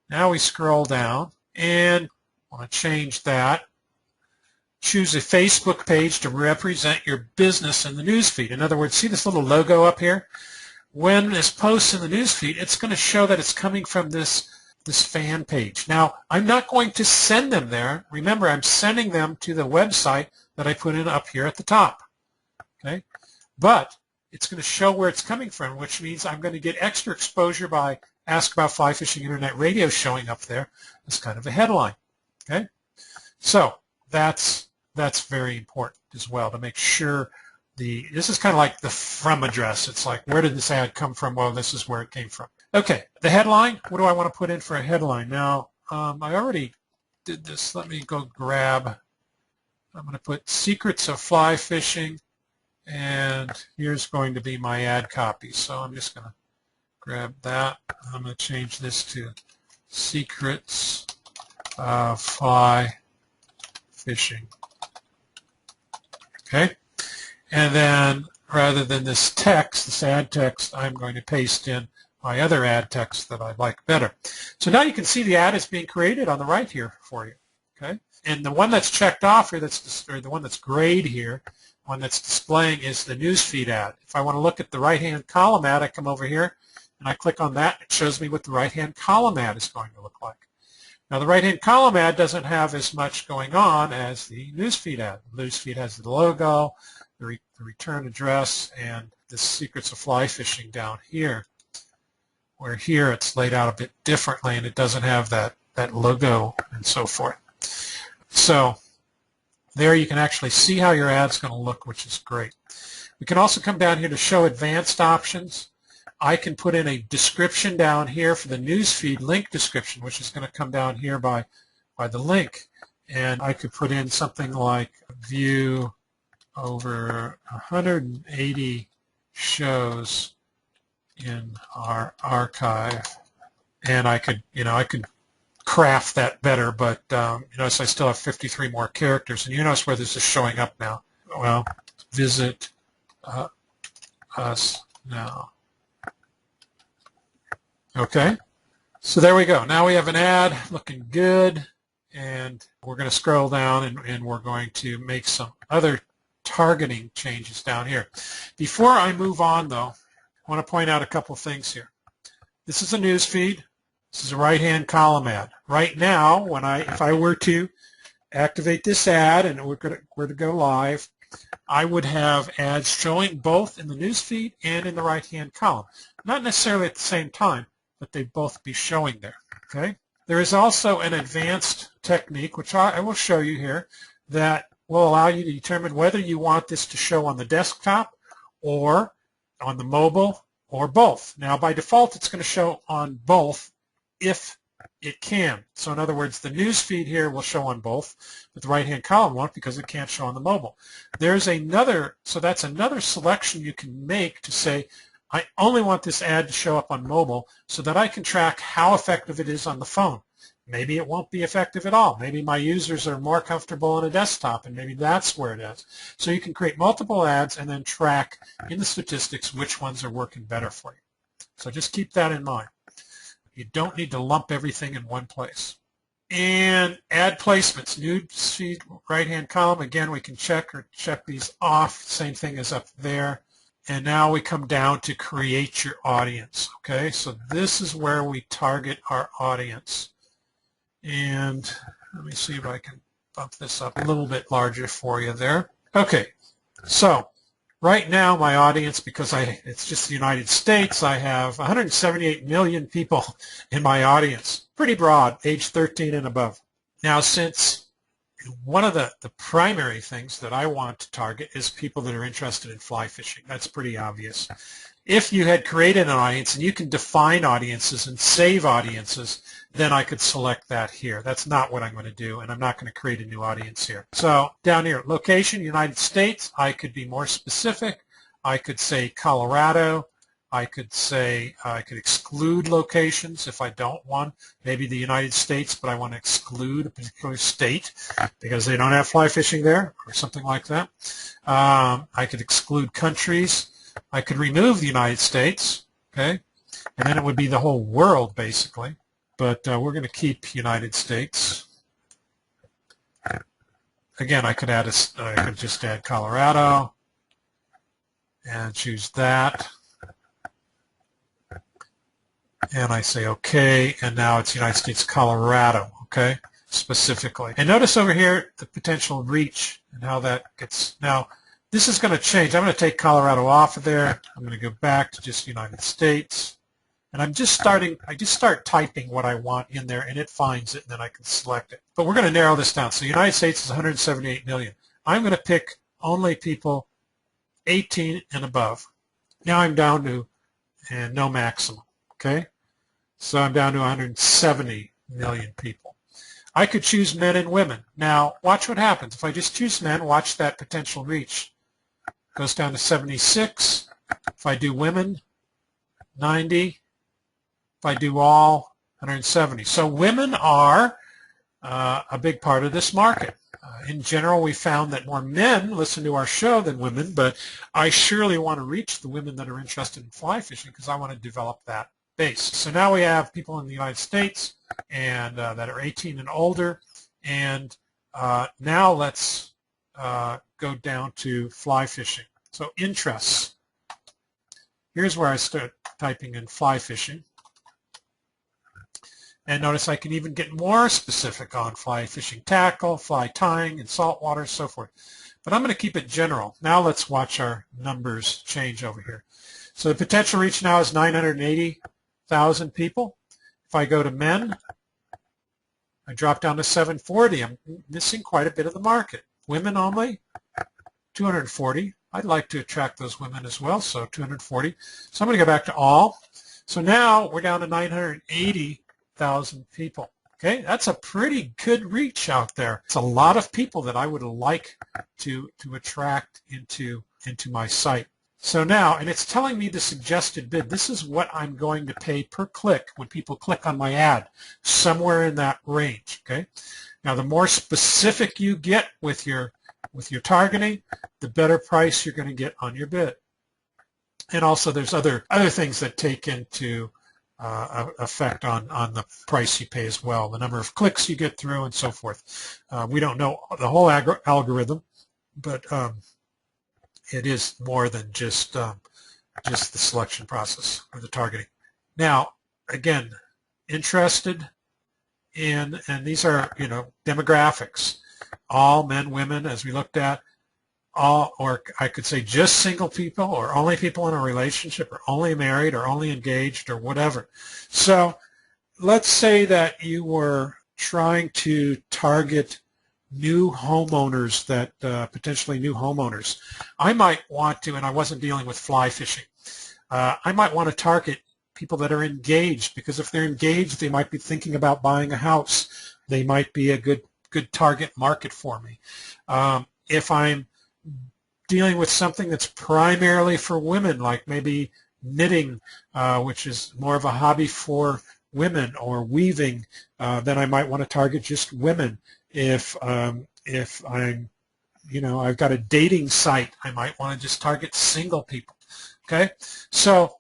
Now we scroll down, and I want to change that choose a Facebook page to represent your business in the newsfeed. In other words, see this little logo up here? When this posts in the newsfeed, it's going to show that it's coming from this fan page. Now, I'm not going to send them there. Remember, I'm sending them to the website that I put in up here at the top. Okay? But it's going to show where it's coming from, which means I'm going to get extra exposure by Ask About Fly Fishing Internet Radio showing up there as kind of a headline. Okay? So that's very important as well to make sure this is kind of like the from address. It's like, where did this ad come from? Well, this is where it came from. Okay, the headline. What do I want to put in for a headline? Now, I already did this. Let me go grab. I'm going to put Secrets of Fly Fishing, and here's going to be my ad copy. So I'm just going to grab that. I'm going to change this to Secrets of Fly Fishing. Okay, and then rather than this text, this ad text, I'm going to paste in my other ad text that I like better. So now you can see the ad is being created on the right here for you. Okay, and the one that's checked off here, or the one that's grayed here, one that's displaying is the newsfeed ad. If I want to look at the right-hand column ad, I come over here and I click on that. It shows me what the right-hand column ad is going to look like. Now, the right-hand column ad doesn't have as much going on as the newsfeed ad. The newsfeed has the logo, the return address, and the Secrets of Fly Fishing down here, where here it's laid out a bit differently and it doesn't have that logo and so forth. So there you can actually see how your ad's going to look, which is great. We can also come down here to show advanced options. I can put in a description down here for the newsfeed link description, which is going to come down here by the link. And I could put in something like view over 180 shows in our archive. And I could craft that better, but you notice I still have 53 more characters. And you notice where this is showing up now. Well, visit us now. Okay, so there we go. Now we have an ad looking good, and we're going to scroll down and we're going to make some other targeting changes down here. Before I move on, though, I want to point out a couple things here. This is a news feed. This is a right-hand column ad. Right now, if I were to activate this ad and we're to go live, I would have ads showing both in the news feed and in the right-hand column. Not necessarily at the same time, but they'd both be showing there. Okay. There is also an advanced technique, which I will show you here, that will allow you to determine whether you want this to show on the desktop or on the mobile or both. Now, by default, it's going to show on both if it can. So in other words, the news feed here will show on both, but the right-hand column won't because it can't show on the mobile. So that's another selection you can make to say, I only want this ad to show up on mobile so that I can track how effective it is on the phone. Maybe it won't be effective at all. Maybe my users are more comfortable on a desktop, and maybe that's where it is. So you can create multiple ads and then track in the statistics which ones are working better for you. So just keep that in mind. You don't need to lump everything in one place. And ad placements, news feed, right-hand column. Again, we can check these off. Same thing as up there. And now we come down to create your audience. Okay, so this is where we target our audience. And let me see if I can bump this up a little bit larger for you there. Okay, so right now my audience, because it's just the United States, I have 178 million people in my audience. Pretty broad, age 13 and above. Now, since one of the primary things that I want to target is people that are interested in fly fishing. That's pretty obvious. If you had created an audience, and you can define audiences and save audiences, then I could select that here. That's not what I'm going to do, and I'm not going to create a new audience here. So down here, location, United States, I could be more specific. I could say Colorado. I could say I could exclude locations if I don't want maybe the United States, but I want to exclude a particular state because they don't have fly fishing there or something like that. I could exclude countries. I could remove the United States, okay, and then it would be the whole world basically, but we're going to keep United States. again, I could just add Colorado and choose that. And I say OK, and now it's United States Colorado, okay, specifically. And notice over here the potential reach and how that gets. Now, this is going to change. I'm going to take Colorado off of there. I'm going to go back to just United States. And I just start typing what I want in there, and it finds it, and then I can select it. But we're going to narrow this down. So United States is 178 million. I'm going to pick only people 18 and above. Now I'm down to, and no maximum, okay? So I'm down to 170 million people. I could choose men and women. Now, watch what happens. If I just choose men, watch that potential reach. It goes down to 76. If I do women, 90. If I do all, 170. So women are a big part of this market. In general, we found that more men listen to our show than women, but I surely want to reach the women that are interested in fly fishing because I want to develop that base. So now we have people in the United States and that are 18 and older, and now let's go down to fly fishing. So interests. Here's where I start typing in fly fishing. And notice I can even get more specific on fly fishing tackle, fly tying, and saltwater, so forth. But I'm going to keep it general. Now let's watch our numbers change over here. So the potential reach now is 980,000 people. If I go to men, I drop down to 740. I'm missing quite a bit of the market. Women only, 240. I'd like to attract those women as well, so 240. So I'm going to go back to all. So now we're down to 980,000 people. Okay, that's a pretty good reach out there. It's a lot of people that I would like to attract into my site. So now, and it's telling me the suggested bid. This is what I'm going to pay per click when people click on my ad, somewhere in that range. Okay, now the more specific you get with your targeting, the better price you're going to get on your bid. And also, there's other things that take into effect on the price you pay as well, the number of clicks you get through and so forth. We don't know the whole algorithm, but it is more than just the selection process or the targeting. Now, again, interested in, and these are, demographics, all men, women, as we looked at, all, or I could say just single people, or only people in a relationship, or only married, or only engaged, or whatever. So let's say that you were trying to target new homeowners, potentially new homeowners. I might want to, and I wasn't dealing with fly fishing, I might want to target people that are engaged, because if they're engaged, they might be thinking about buying a house. They might be a good target market for me. If I'm dealing with something that's primarily for women, like maybe knitting, which is more of a hobby for women, or weaving, then I might want to target just women. If I'm, I've got a dating site, I might want to just target single people. Okay, so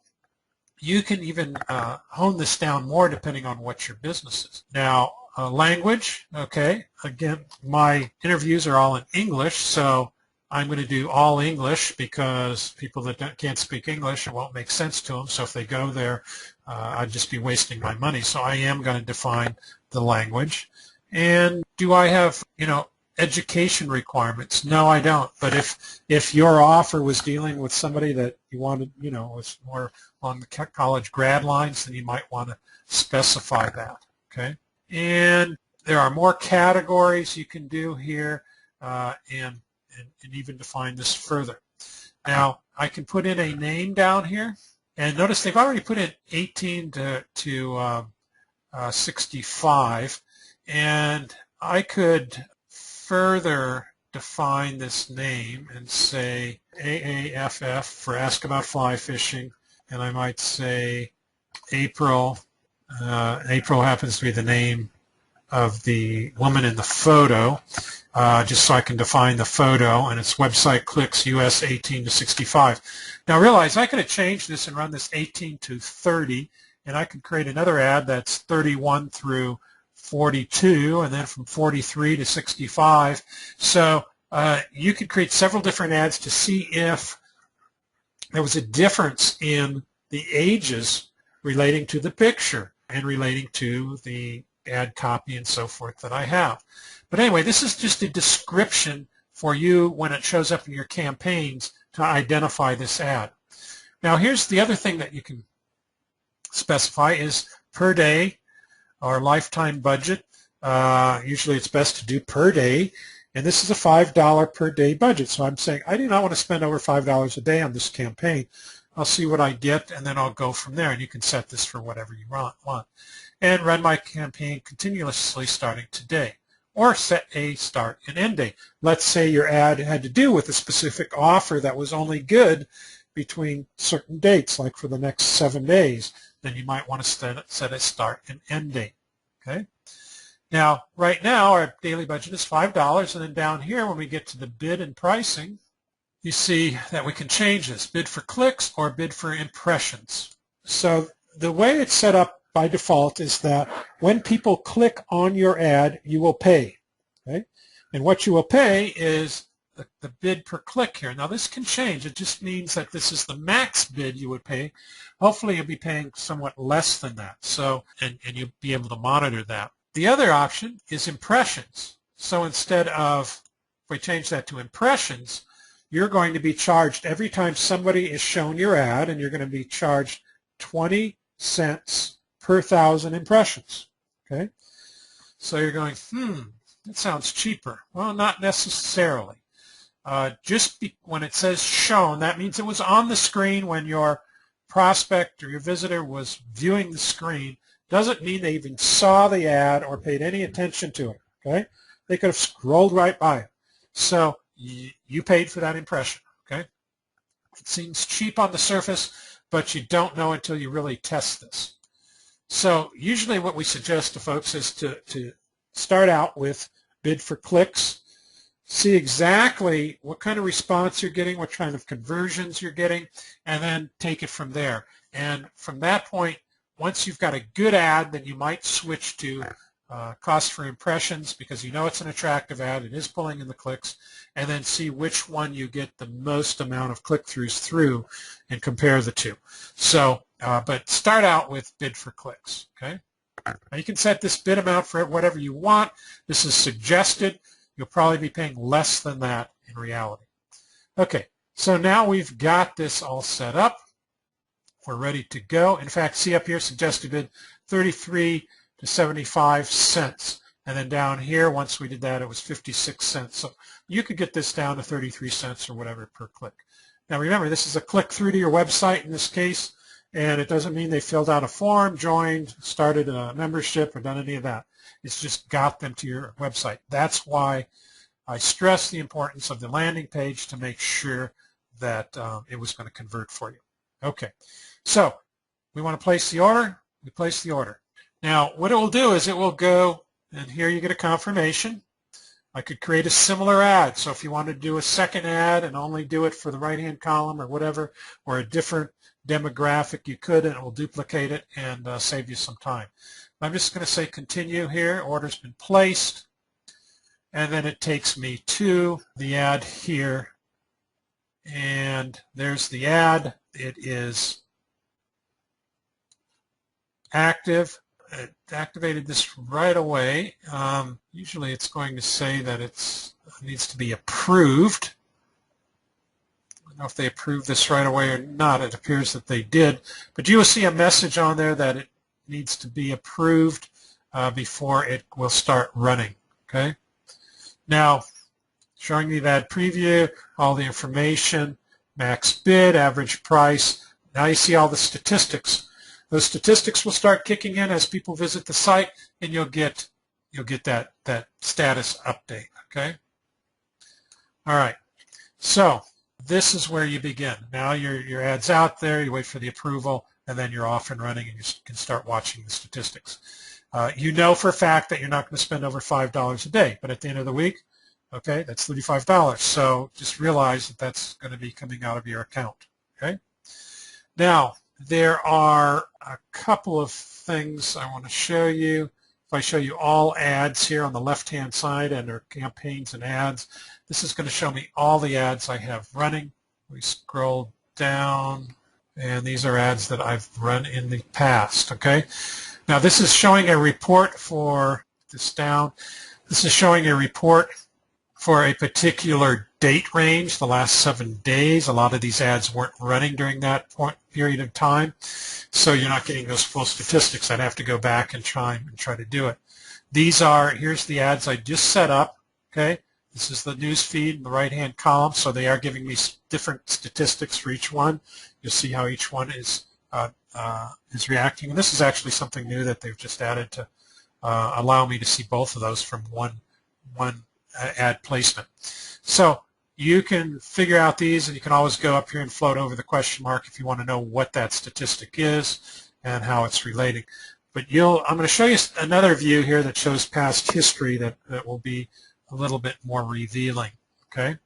you can even hone this down more depending on what your business is. Now, language, okay, again, my interviews are all in English, so I'm going to do all English because people that can't speak English, it won't make sense to them. So if they go there, I'd just be wasting my money. So I am going to define the language. And do I have, education requirements? No, I don't. But if your offer was dealing with somebody that you wanted, was more on the college grad lines, then you might want to specify that. Okay. And there are more categories you can do here, and even define this further. Now, I can put in a name down here, and notice they've already put in 18 to 65, and I could further define this name and say AAFF for Ask About Fly Fishing, and I might say April. April happens to be the name of the woman in the photo, just so I can define the photo, and its website clicks US 18 to 65. Now realize I could have changed this and run this 18 to 30, and I could create another ad that's 31 through 42, and then from 43 to 65. So you could create several different ads to see if there was a difference in the ages relating to the picture and relating to the ad copy and so forth that I have. But anyway, this is just a description for you when it shows up in your campaigns to identify this ad. Now here's the other thing that you can specify is per day or lifetime budget. Usually it's best to do per day, and this is a $5 per day budget. So I'm saying I do not want to spend over $5 a day on this campaign. I'll see what I get, and then I'll go from there, and you can set this for whatever you want. And run my campaign continuously starting today, or set a start and end date. Let's say your ad had to do with a specific offer that was only good between certain dates, like for the next 7 days. Then you might want to set a start and end date. Okay. Now, right now, our daily budget is $5, and then down here, when we get to the bid and pricing, you see that we can change this, bid for clicks or bid for impressions. So the way it's set up by default is that when people click on your ad, you will pay. Okay? And what you will pay is the bid per click here. Now this can change. It just means that this is the max bid you would pay. Hopefully you'll be paying somewhat less than that. So, and you'll be able to monitor that. The other option is impressions. So instead of, if we change that to impressions, you're going to be charged every time somebody is shown your ad, and you're going to be charged 20 cents per 1,000 impressions. Okay? So you're going, that sounds cheaper. Well, not necessarily. When it says shown, that means it was on the screen when your prospect or your visitor was viewing the screen. Doesn't mean they even saw the ad or paid any attention to it. Okay? They could have scrolled right by it. So you paid for that impression. Okay? It seems cheap on the surface, but you don't know until you really test this. So usually what we suggest to folks is to start out with bid for clicks, see exactly what kind of response you're getting, what kind of conversions you're getting, and then take it from there. And from that point, once you've got a good ad, then you might switch to cost for impressions, because you know it's an attractive ad, it is pulling in the clicks, and then see which one you get the most amount of click-throughs through and compare the two. So, but start out with bid for clicks, okay? Now you can set this bid amount for whatever you want. This is suggested. You'll probably be paying less than that in reality. Okay, so now we've got this all set up. We're ready to go. In fact, see up here, suggested bid 33 to 75 cents. And then down here, once we did that, it was 56 cents. So you could get this down to 33 cents or whatever per click. Now remember, this is a click through to your website in this case, and it doesn't mean they filled out a form, joined, started a membership, or done any of that. It's just got them to your website. That's why I stress the importance of the landing page to make sure that it was going to convert for you. Okay, so we want to place the order. We place the order. Now what it will do is it will go, and here you get a confirmation. I could create a similar ad. So if you want to do a second ad and only do it for the right-hand column or whatever, or a different demographic, you could, and it will duplicate it and save you some time. I'm just going to say continue here. Order's been placed. And then it takes me to the ad here. And there's the ad. It is active. It activated this right away. Usually it's going to say that it needs to be approved. I don't know if they approved this right away or not. It appears that they did. But you will see a message on there that it needs to be approved before it will start running. Okay. Now, showing me that preview, all the information, max bid, average price. Now you see all the statistics. Those statistics will start kicking in as people visit the site, and you'll get that status update. Okay. All right. So this is where you begin. Now your ad's out there. You wait for the approval, and then you're off and running, and you can start watching the statistics. You know for a fact that you're not going to spend over $5 a day, but at the end of the week, okay, that's $35. So just realize that that's going to be coming out of your account. Okay. Now there are a couple of things I want to show you if I show you all ads here on the left-hand side under campaigns and ads, this is going to show me all the ads I have running. We scroll down, and these are ads that I've run in the past, okay? Now this is showing a report for this down. This is showing a report for a particular date range, the last 7 days. A lot of these ads weren't running during that period of time, so you're not getting those full statistics. I'd have to go back and try to do it. Here's the ads I just set up, okay? This is the news feed in the right-hand column, so they are giving me different statistics for each one. You'll see how each one is reacting. And this is actually something new that they've just added to allow me to see both of those from one ad placement. So you can figure out these, and you can always go up here and float over the question mark if you want to know what that statistic is and how it's relating. But I'm going to show you another view here that shows past history that will be a little bit more revealing. Okay,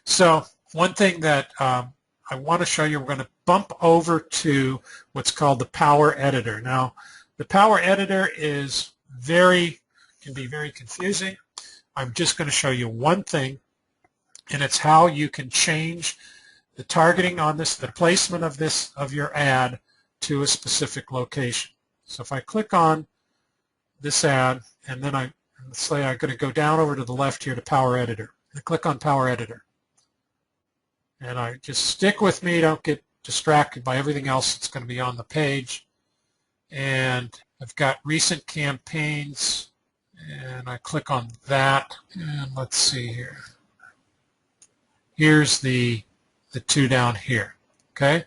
so one thing that I want to show you, we're going to bump over to what's called the Power Editor. Now, the Power Editor can be very confusing. I'm just going to show you one thing, and it's how you can change the targeting on this, the placement of your ad to a specific location. So if I click on this ad, and then let's say I'm going to go down over to the left here to Power Editor. I click on Power Editor. And I just stick with me, don't get distracted by everything else that's going to be on the page. And I've got recent campaigns, and I click on that, and let's see here. Here's the two down here, okay?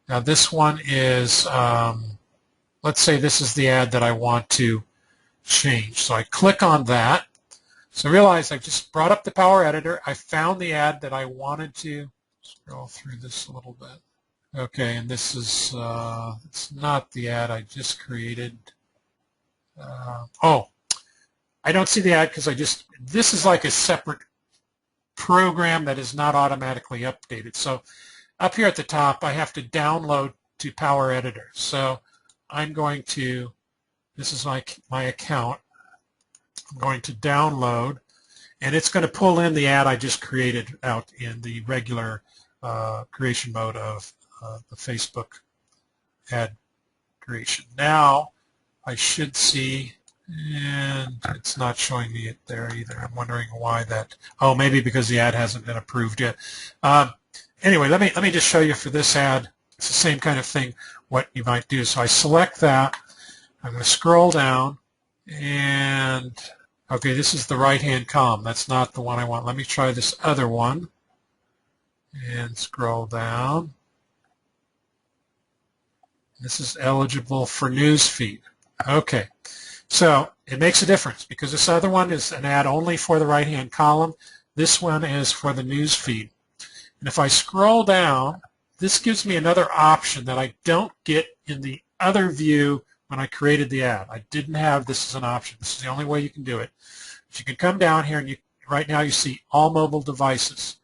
Now this one is, let's say this is the ad that I want to change. So I click on that. So realize I just brought up the Power Editor. I found the ad that I wanted to. Scroll through this a little bit. Okay, and this is, it's not the ad I just created. Oh, I don't see the ad because this is like a separate program that is not automatically updated. So up here at the top, I have to download to Power Editor. So I'm going to, this is my account. I'm going to download, and it's going to pull in the ad I just created out in the regular creation mode of the Facebook ad creation. Now I should see, and it's not showing me it there either. I'm wondering why that. Oh, maybe because the ad hasn't been approved yet. Anyway, let me just show you for this ad. It's the same kind of thing. What you might do. So I select that. I'm going to scroll down, and okay, this is the right-hand column. That's not the one I want. Let me try this other one, and scroll down. This is eligible for newsfeed. Okay, so it makes a difference because this other one is an ad only for the right-hand column. This one is for the newsfeed. And if I scroll down, this gives me another option that I don't get in the other view when I created the ad. I didn't have this as an option. This is the only way you can do it. But you can come down here, and right now you see all mobile devices.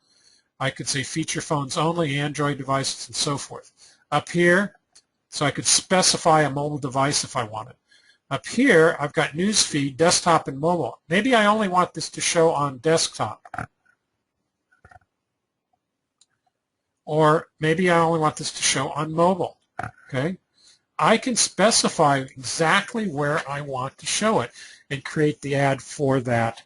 I could say feature phones only, Android devices, and so forth. Up here, so I could specify a mobile device if I wanted. Up here, I've got newsfeed, desktop, and mobile. Maybe I only want this to show on desktop. Or maybe I only want this to show on mobile. Okay? I can specify exactly where I want to show it and create the ad for that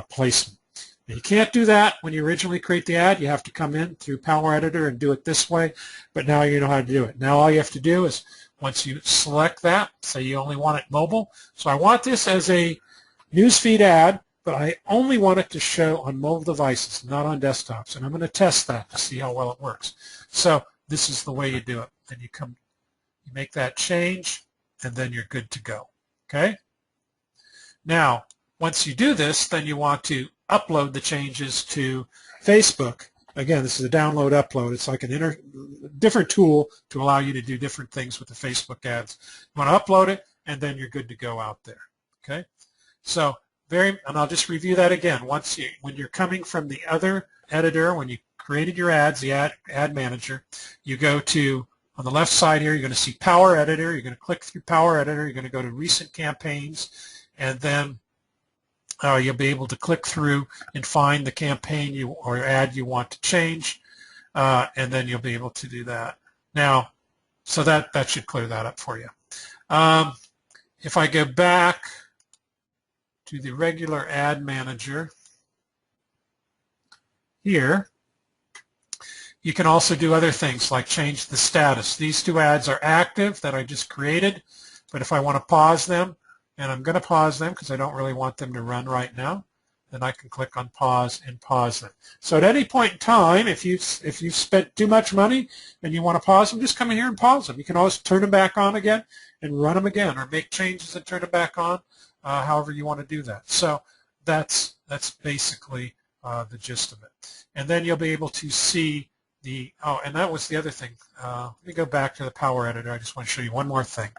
placement. Now, you can't do that when you originally create the ad. You have to come in through Power Editor and do it this way, but now you know how to do it. Now all you have to do is, once you select that, say you only want it mobile. So I want this as a newsfeed ad, but I only want it to show on mobile devices, not on desktops. And I'm going to test that to see how well it works. So this is the way you do it. And you make that change, and then you're good to go. Okay? Now, once you do this, then you want to upload the changes to Facebook. Again, this is a download upload. It's like a different tool to allow you to do different things with the Facebook ads. You want to upload it, and then you're good to go out there. Okay? So, and I'll just review that again. When you're coming from the other editor, when you created your ads, the ad manager, you go to On the left side here, you're going to see Power Editor. You're going to click through Power Editor. You're going to go to Recent Campaigns, and then you'll be able to click through and find the campaign or ad you want to change, and then you'll be able to do that. Now, so that should clear that up for you. If I go back to the regular Ad Manager here, you can also do other things like change the status. These two ads are active that I just created, but if I want to pause them, and I'm going to pause them because I don't really want them to run right now, then I can click on pause and pause them. So at any point in time, if you've spent too much money and you want to pause them, just come in here and pause them. You can always turn them back on again and run them again, or make changes and turn them back on, however you want to do that. So that's basically the gist of it. And then you'll be able to see and that was the other thing. Let me go back to the Power Editor. I just want to show you one more thing.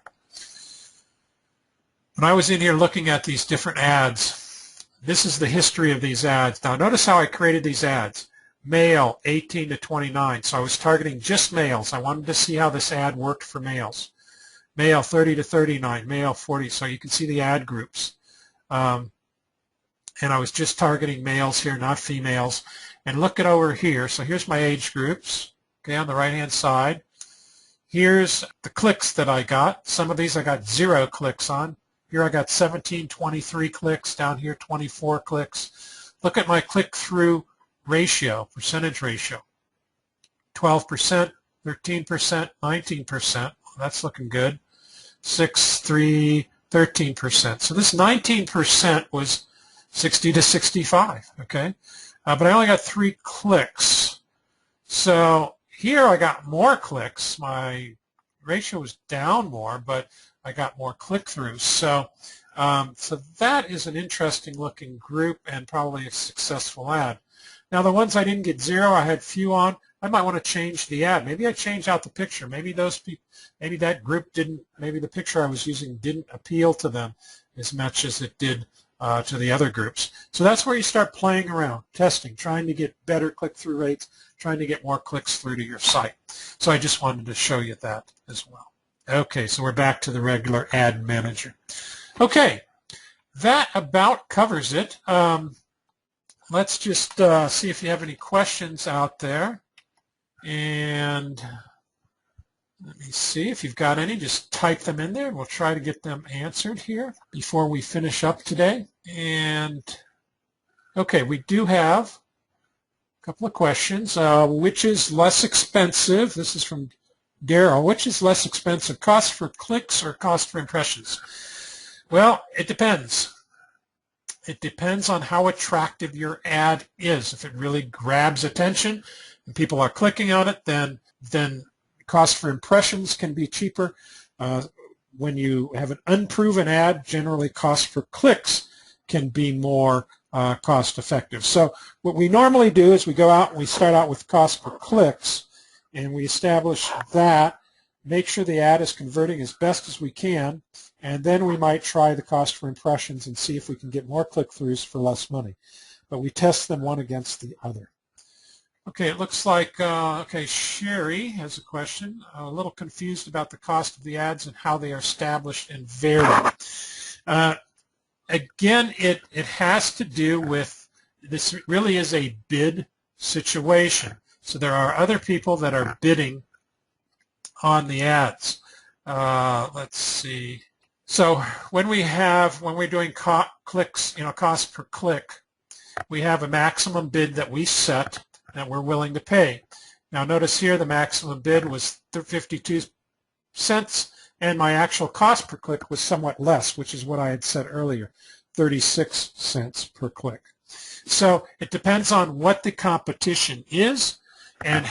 When I was in here looking at these different ads, this is the history of these ads. Now notice how I created these ads. Male, 18 to 29. So I was targeting just males. I wanted to see how this ad worked for males. Male, 30 to 39. Male, 40. So you can see the ad groups. And I was just targeting males here, not females. And look at over here. So here's my age groups, okay, on the right-hand side. Here's the clicks that I got. Some of these I got 0 clicks on. Here I got 17, 23 clicks. Down here, 24 clicks. Look at my click-through ratio, percentage ratio. 12%, 13%, 19%. Well, that's looking good. 6, 3, 13%. So this 19% was 60 to 65, okay? But I only got 3 clicks. So here I got more clicks. My ratio was down more, but I got more click-throughs. So that is an interesting looking group and probably a successful ad. Now the ones I didn't get 0, I had few on. I might want to change the ad. Maybe I change out the picture. Maybe those people, maybe that group didn't, maybe the picture I was using didn't appeal to them as much as it did to the other groups. So that's where you start playing around, testing, trying to get better click-through rates, trying to get more clicks through to your site. So I just wanted to show you that as well. Okay, so we're back to the regular Ad Manager. Okay, that about covers it. Let's just see if you have any questions out there. And let me see if you've got any. Just type them in there, and we'll try to get them answered here before we finish up today. And okay, we do have a couple of questions. Which is less expensive? This is from Daryl. Which is less expensive, cost for clicks or cost for impressions? Well, it depends. It depends on how attractive your ad is. If it really grabs attention and people are clicking on it, then cost for impressions can be cheaper. When you have an unproven ad, generally cost for clicks can be more cost effective. So what we normally do is we go out and we start out with cost per clicks, and we establish that, make sure the ad is converting as best as we can, and then we might try the cost for impressions and see if we can get more click-throughs for less money. But we test them one against the other. Okay, it looks like, okay, Sherry has a question. A little confused about the cost of the ads and how they are established and vary. Again, it has to do with, this really is a bid situation. So there are other people that are bidding on the ads. Let's see. So when we're doing clicks, cost per click, we have a maximum bid that we set that we're willing to pay. Now notice here the maximum bid was 52 cents, and my actual cost per click was somewhat less, which is what I had said earlier, 36 cents per click. So it depends on what the competition is and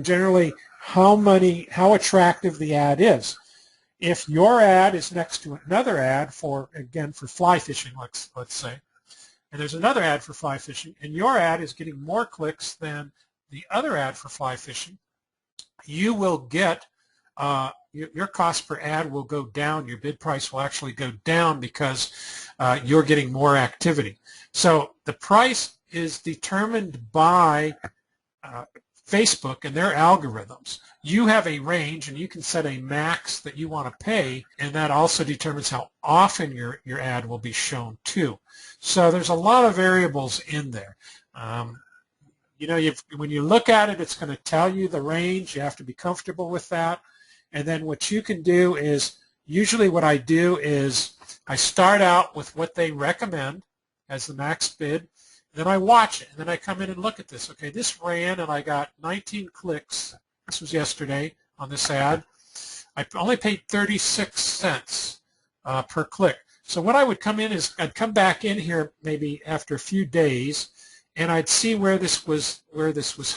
generally how attractive the ad is. If your ad is next to another ad for fly fishing, let's say, and there's another ad for fly fishing, and your ad is getting more clicks than the other ad for fly fishing, you will get, your cost per ad will go down. Your bid price will actually go down because you're getting more activity. So the price is determined by Facebook and their algorithms. You have a range, and you can set a max that you want to pay, and that also determines how often your ad will be shown too. So there's a lot of variables in there. You know, when you look at it, it's going to tell you the range. You have to be comfortable with that. And then what you can do is, usually what I do is I start out with what they recommend as the max bid. Then I watch it, and then I come in and look at this. Okay, this ran, and I got 19 clicks. This was yesterday on this ad. I only paid 36 cents per click. So what I would come in is I'd come back in here maybe after a few days, and I'd see where this was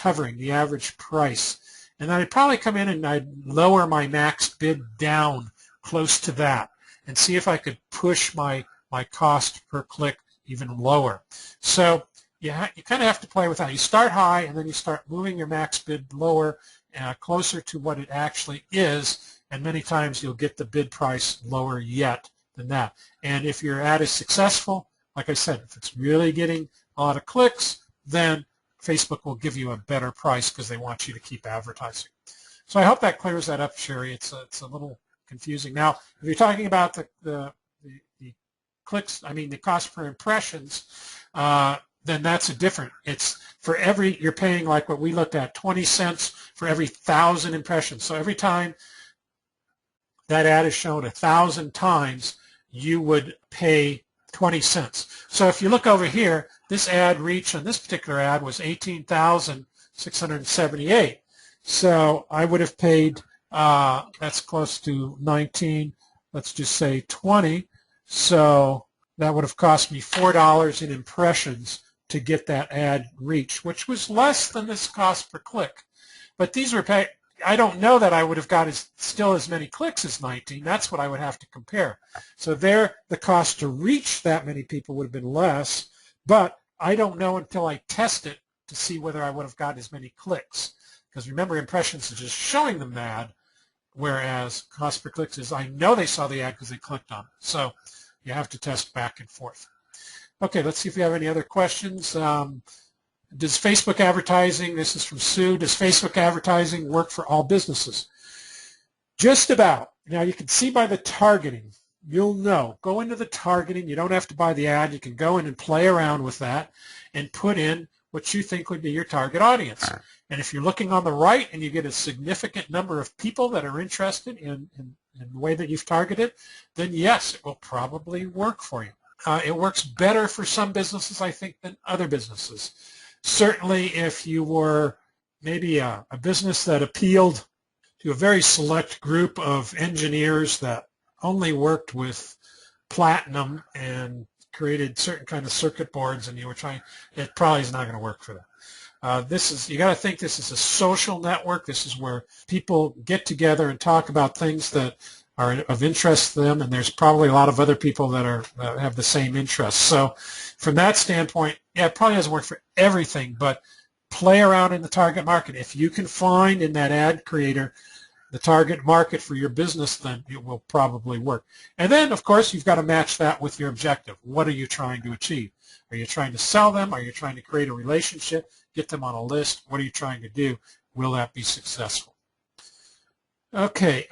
hovering, the average price. And then I'd probably come in and I'd lower my max bid down close to that and see if I could push my cost per click even lower. So you kind of have to play with that. You start high, and then you start moving your max bid lower, closer to what it actually is, and many times you'll get the bid price lower yet than that. And if your ad is successful, like I said, if it's really getting a lot of clicks, then Facebook will give you a better price because they want you to keep advertising. So I hope that clears that up, Sherry. It's a little confusing. Now, if you're talking about the clicks, I mean the cost per impressions, then that's a different. It's for every, you're paying like what we looked at, 20 cents for every 1,000 impressions. So every time that ad is shown 1,000 times, you would pay 20 cents. So if you look over here, this ad reach on this particular ad was 18,678. So I would have paid, that's close to 19, let's just say 20. So that would have cost me $4 in impressions to get that ad reach, which was less than this cost per click. But these were paid. I don't know that I would have got still as many clicks as 19. That's what I would have to compare. So there, the cost to reach that many people would have been less, but I don't know until I test it to see whether I would have got as many clicks. Because remember, impressions is just showing them the ad, whereas cost per clicks is I know they saw the ad because they clicked on it. So you have to test back and forth. Okay, let's see if we have any other questions. Does Facebook advertising, this is from Sue, does Facebook advertising work for all businesses? Just about. Now you can see by the targeting, you'll know. Go into the targeting. You don't have to buy the ad. You can go in and play around with that and put in what you think would be your target audience. And if you're looking on the right and you get a significant number of people that are interested in the way that you've targeted, then yes, it will probably work for you. It works better for some businesses, I think, than other businesses. Certainly if you were maybe a business that appealed to a very select group of engineers that only worked with platinum and created certain kind of circuit boards, and you were trying, it probably is not going to work for them. You got to think this is a social network. This is where people get together and talk about things that are of interest to them, and there's probably a lot of other people that have the same interests. So from that standpoint, yeah, it probably doesn't work for everything, but play around in the target market. If you can find in that ad creator the target market for your business, then it will probably work. And then, of course, you've got to match that with your objective. What are you trying to achieve? Are you trying to sell them? Are you trying to create a relationship, get them on a list? What are you trying to do? Will that be successful? Okay,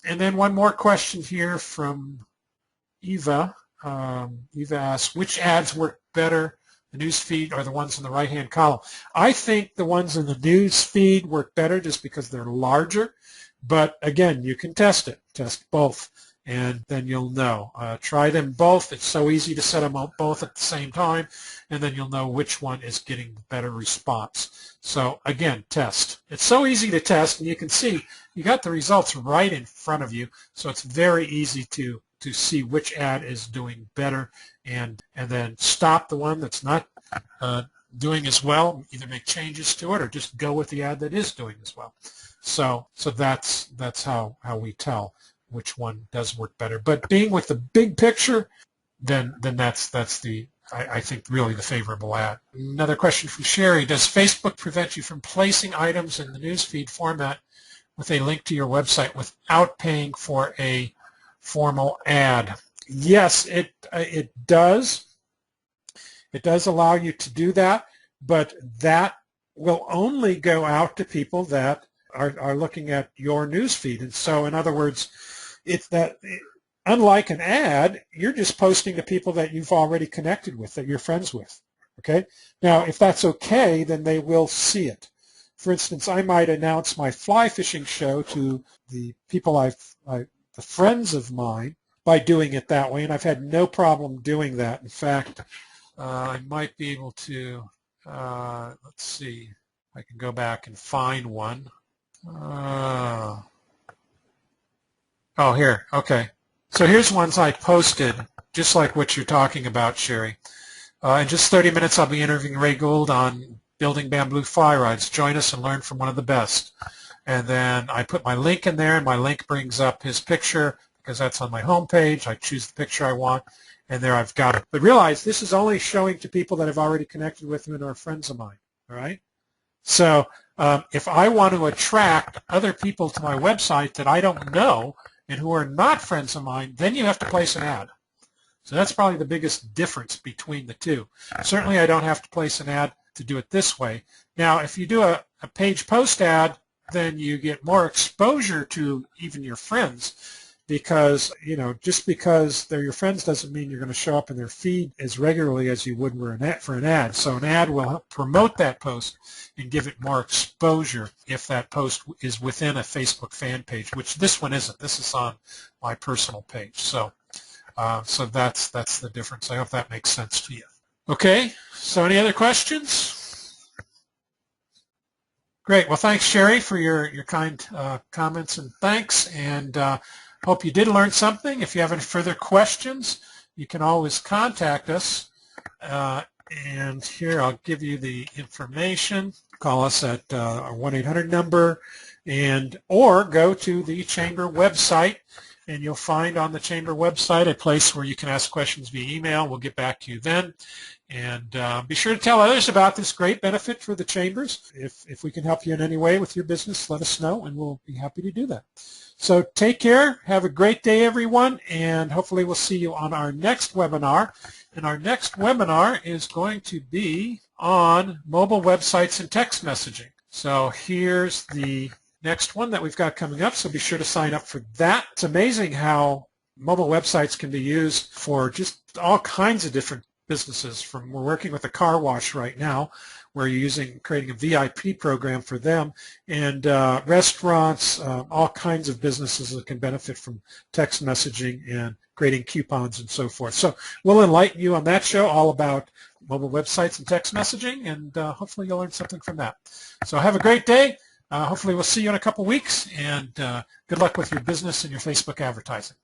and then one more question here from Eva. Eva asks, which ads work better, the news feed or the ones in the right-hand column? I think the ones in the news feed work better just because they're larger. But again, you can test it. Test both, and then you'll know. Try them both. It's so easy to set them up both at the same time, and then you'll know which one is getting the better response. So again, test. It's so easy to test, and you can see you got the results right in front of you, so it's very easy to see which ad is doing better, and then stop the one that's not doing as well, either make changes to it or just go with the ad that is doing as well. So that's how we tell which one does work better. But being with the big picture, then that's the I think really the favorable ad. Another question from Sherry: does Facebook prevent you from placing items in the newsfeed format with a link to your website without paying for a formal ad? Yes, it does. It does allow you to do that, but that will only go out to people that are looking at your news feed. And so, in other words, it's that unlike an ad, you're just posting to people that you've already connected with, that you're friends with. Okay? Now, if that's okay, then they will see it. For instance, I might announce my fly fishing show to the people the friends of mine, by doing it that way, and I've had no problem doing that. In fact, I might be able to, let's see, I can go back and find one. Oh, here, okay. So here's ones I posted, just like what you're talking about, Sherry. In just 30 minutes, I'll be interviewing Ray Gould on building bamboo fly rods. Join us and learn from one of the best. And then I put my link in there, and my link brings up his picture, because that's on my home page. I choose the picture I want, and there I've got it. But realize this is only showing to people that have already connected with me and are friends of mine, all right? So if I want to attract other people to my website that I don't know and who are not friends of mine, then you have to place an ad. So that's probably the biggest difference between the two. Certainly I don't have to place an ad to do it this way. Now, if you do a page post ad, then you get more exposure to even your friends, because, you know, just because they're your friends doesn't mean you're going to show up in their feed as regularly as you would for an ad. So an ad will help promote that post and give it more exposure if that post is within a Facebook fan page, which this one isn't. This is on my personal page. So so that's the difference. I hope that makes sense to you. Okay, so any other questions? Great. Well, thanks, Sherry, for your kind comments, and thanks. And hope you did learn something. If you have any further questions, you can always contact us. And here I'll give you the information. Call us at our 1-800 number, or go to the Chamber website, and you'll find on the Chamber website a place where you can ask questions via email. We'll get back to you then. And be sure to tell others about this great benefit for the Chambers. If we can help you in any way with your business, let us know, and we'll be happy to do that. So take care. Have a great day, everyone, and hopefully we'll see you on our next webinar. And our next webinar is going to be on mobile websites and text messaging. So here's the next one that we've got coming up, so be sure to sign up for that. It's amazing how mobile websites can be used for just all kinds of different businesses. We're working with a car wash right now, where you're creating a VIP program for them, and restaurants, all kinds of businesses that can benefit from text messaging and creating coupons and so forth. So we'll enlighten you on that show all about mobile websites and text messaging, and hopefully you'll learn something from that. So have a great day. Hopefully we'll see you in a couple weeks, and good luck with your business and your Facebook advertising.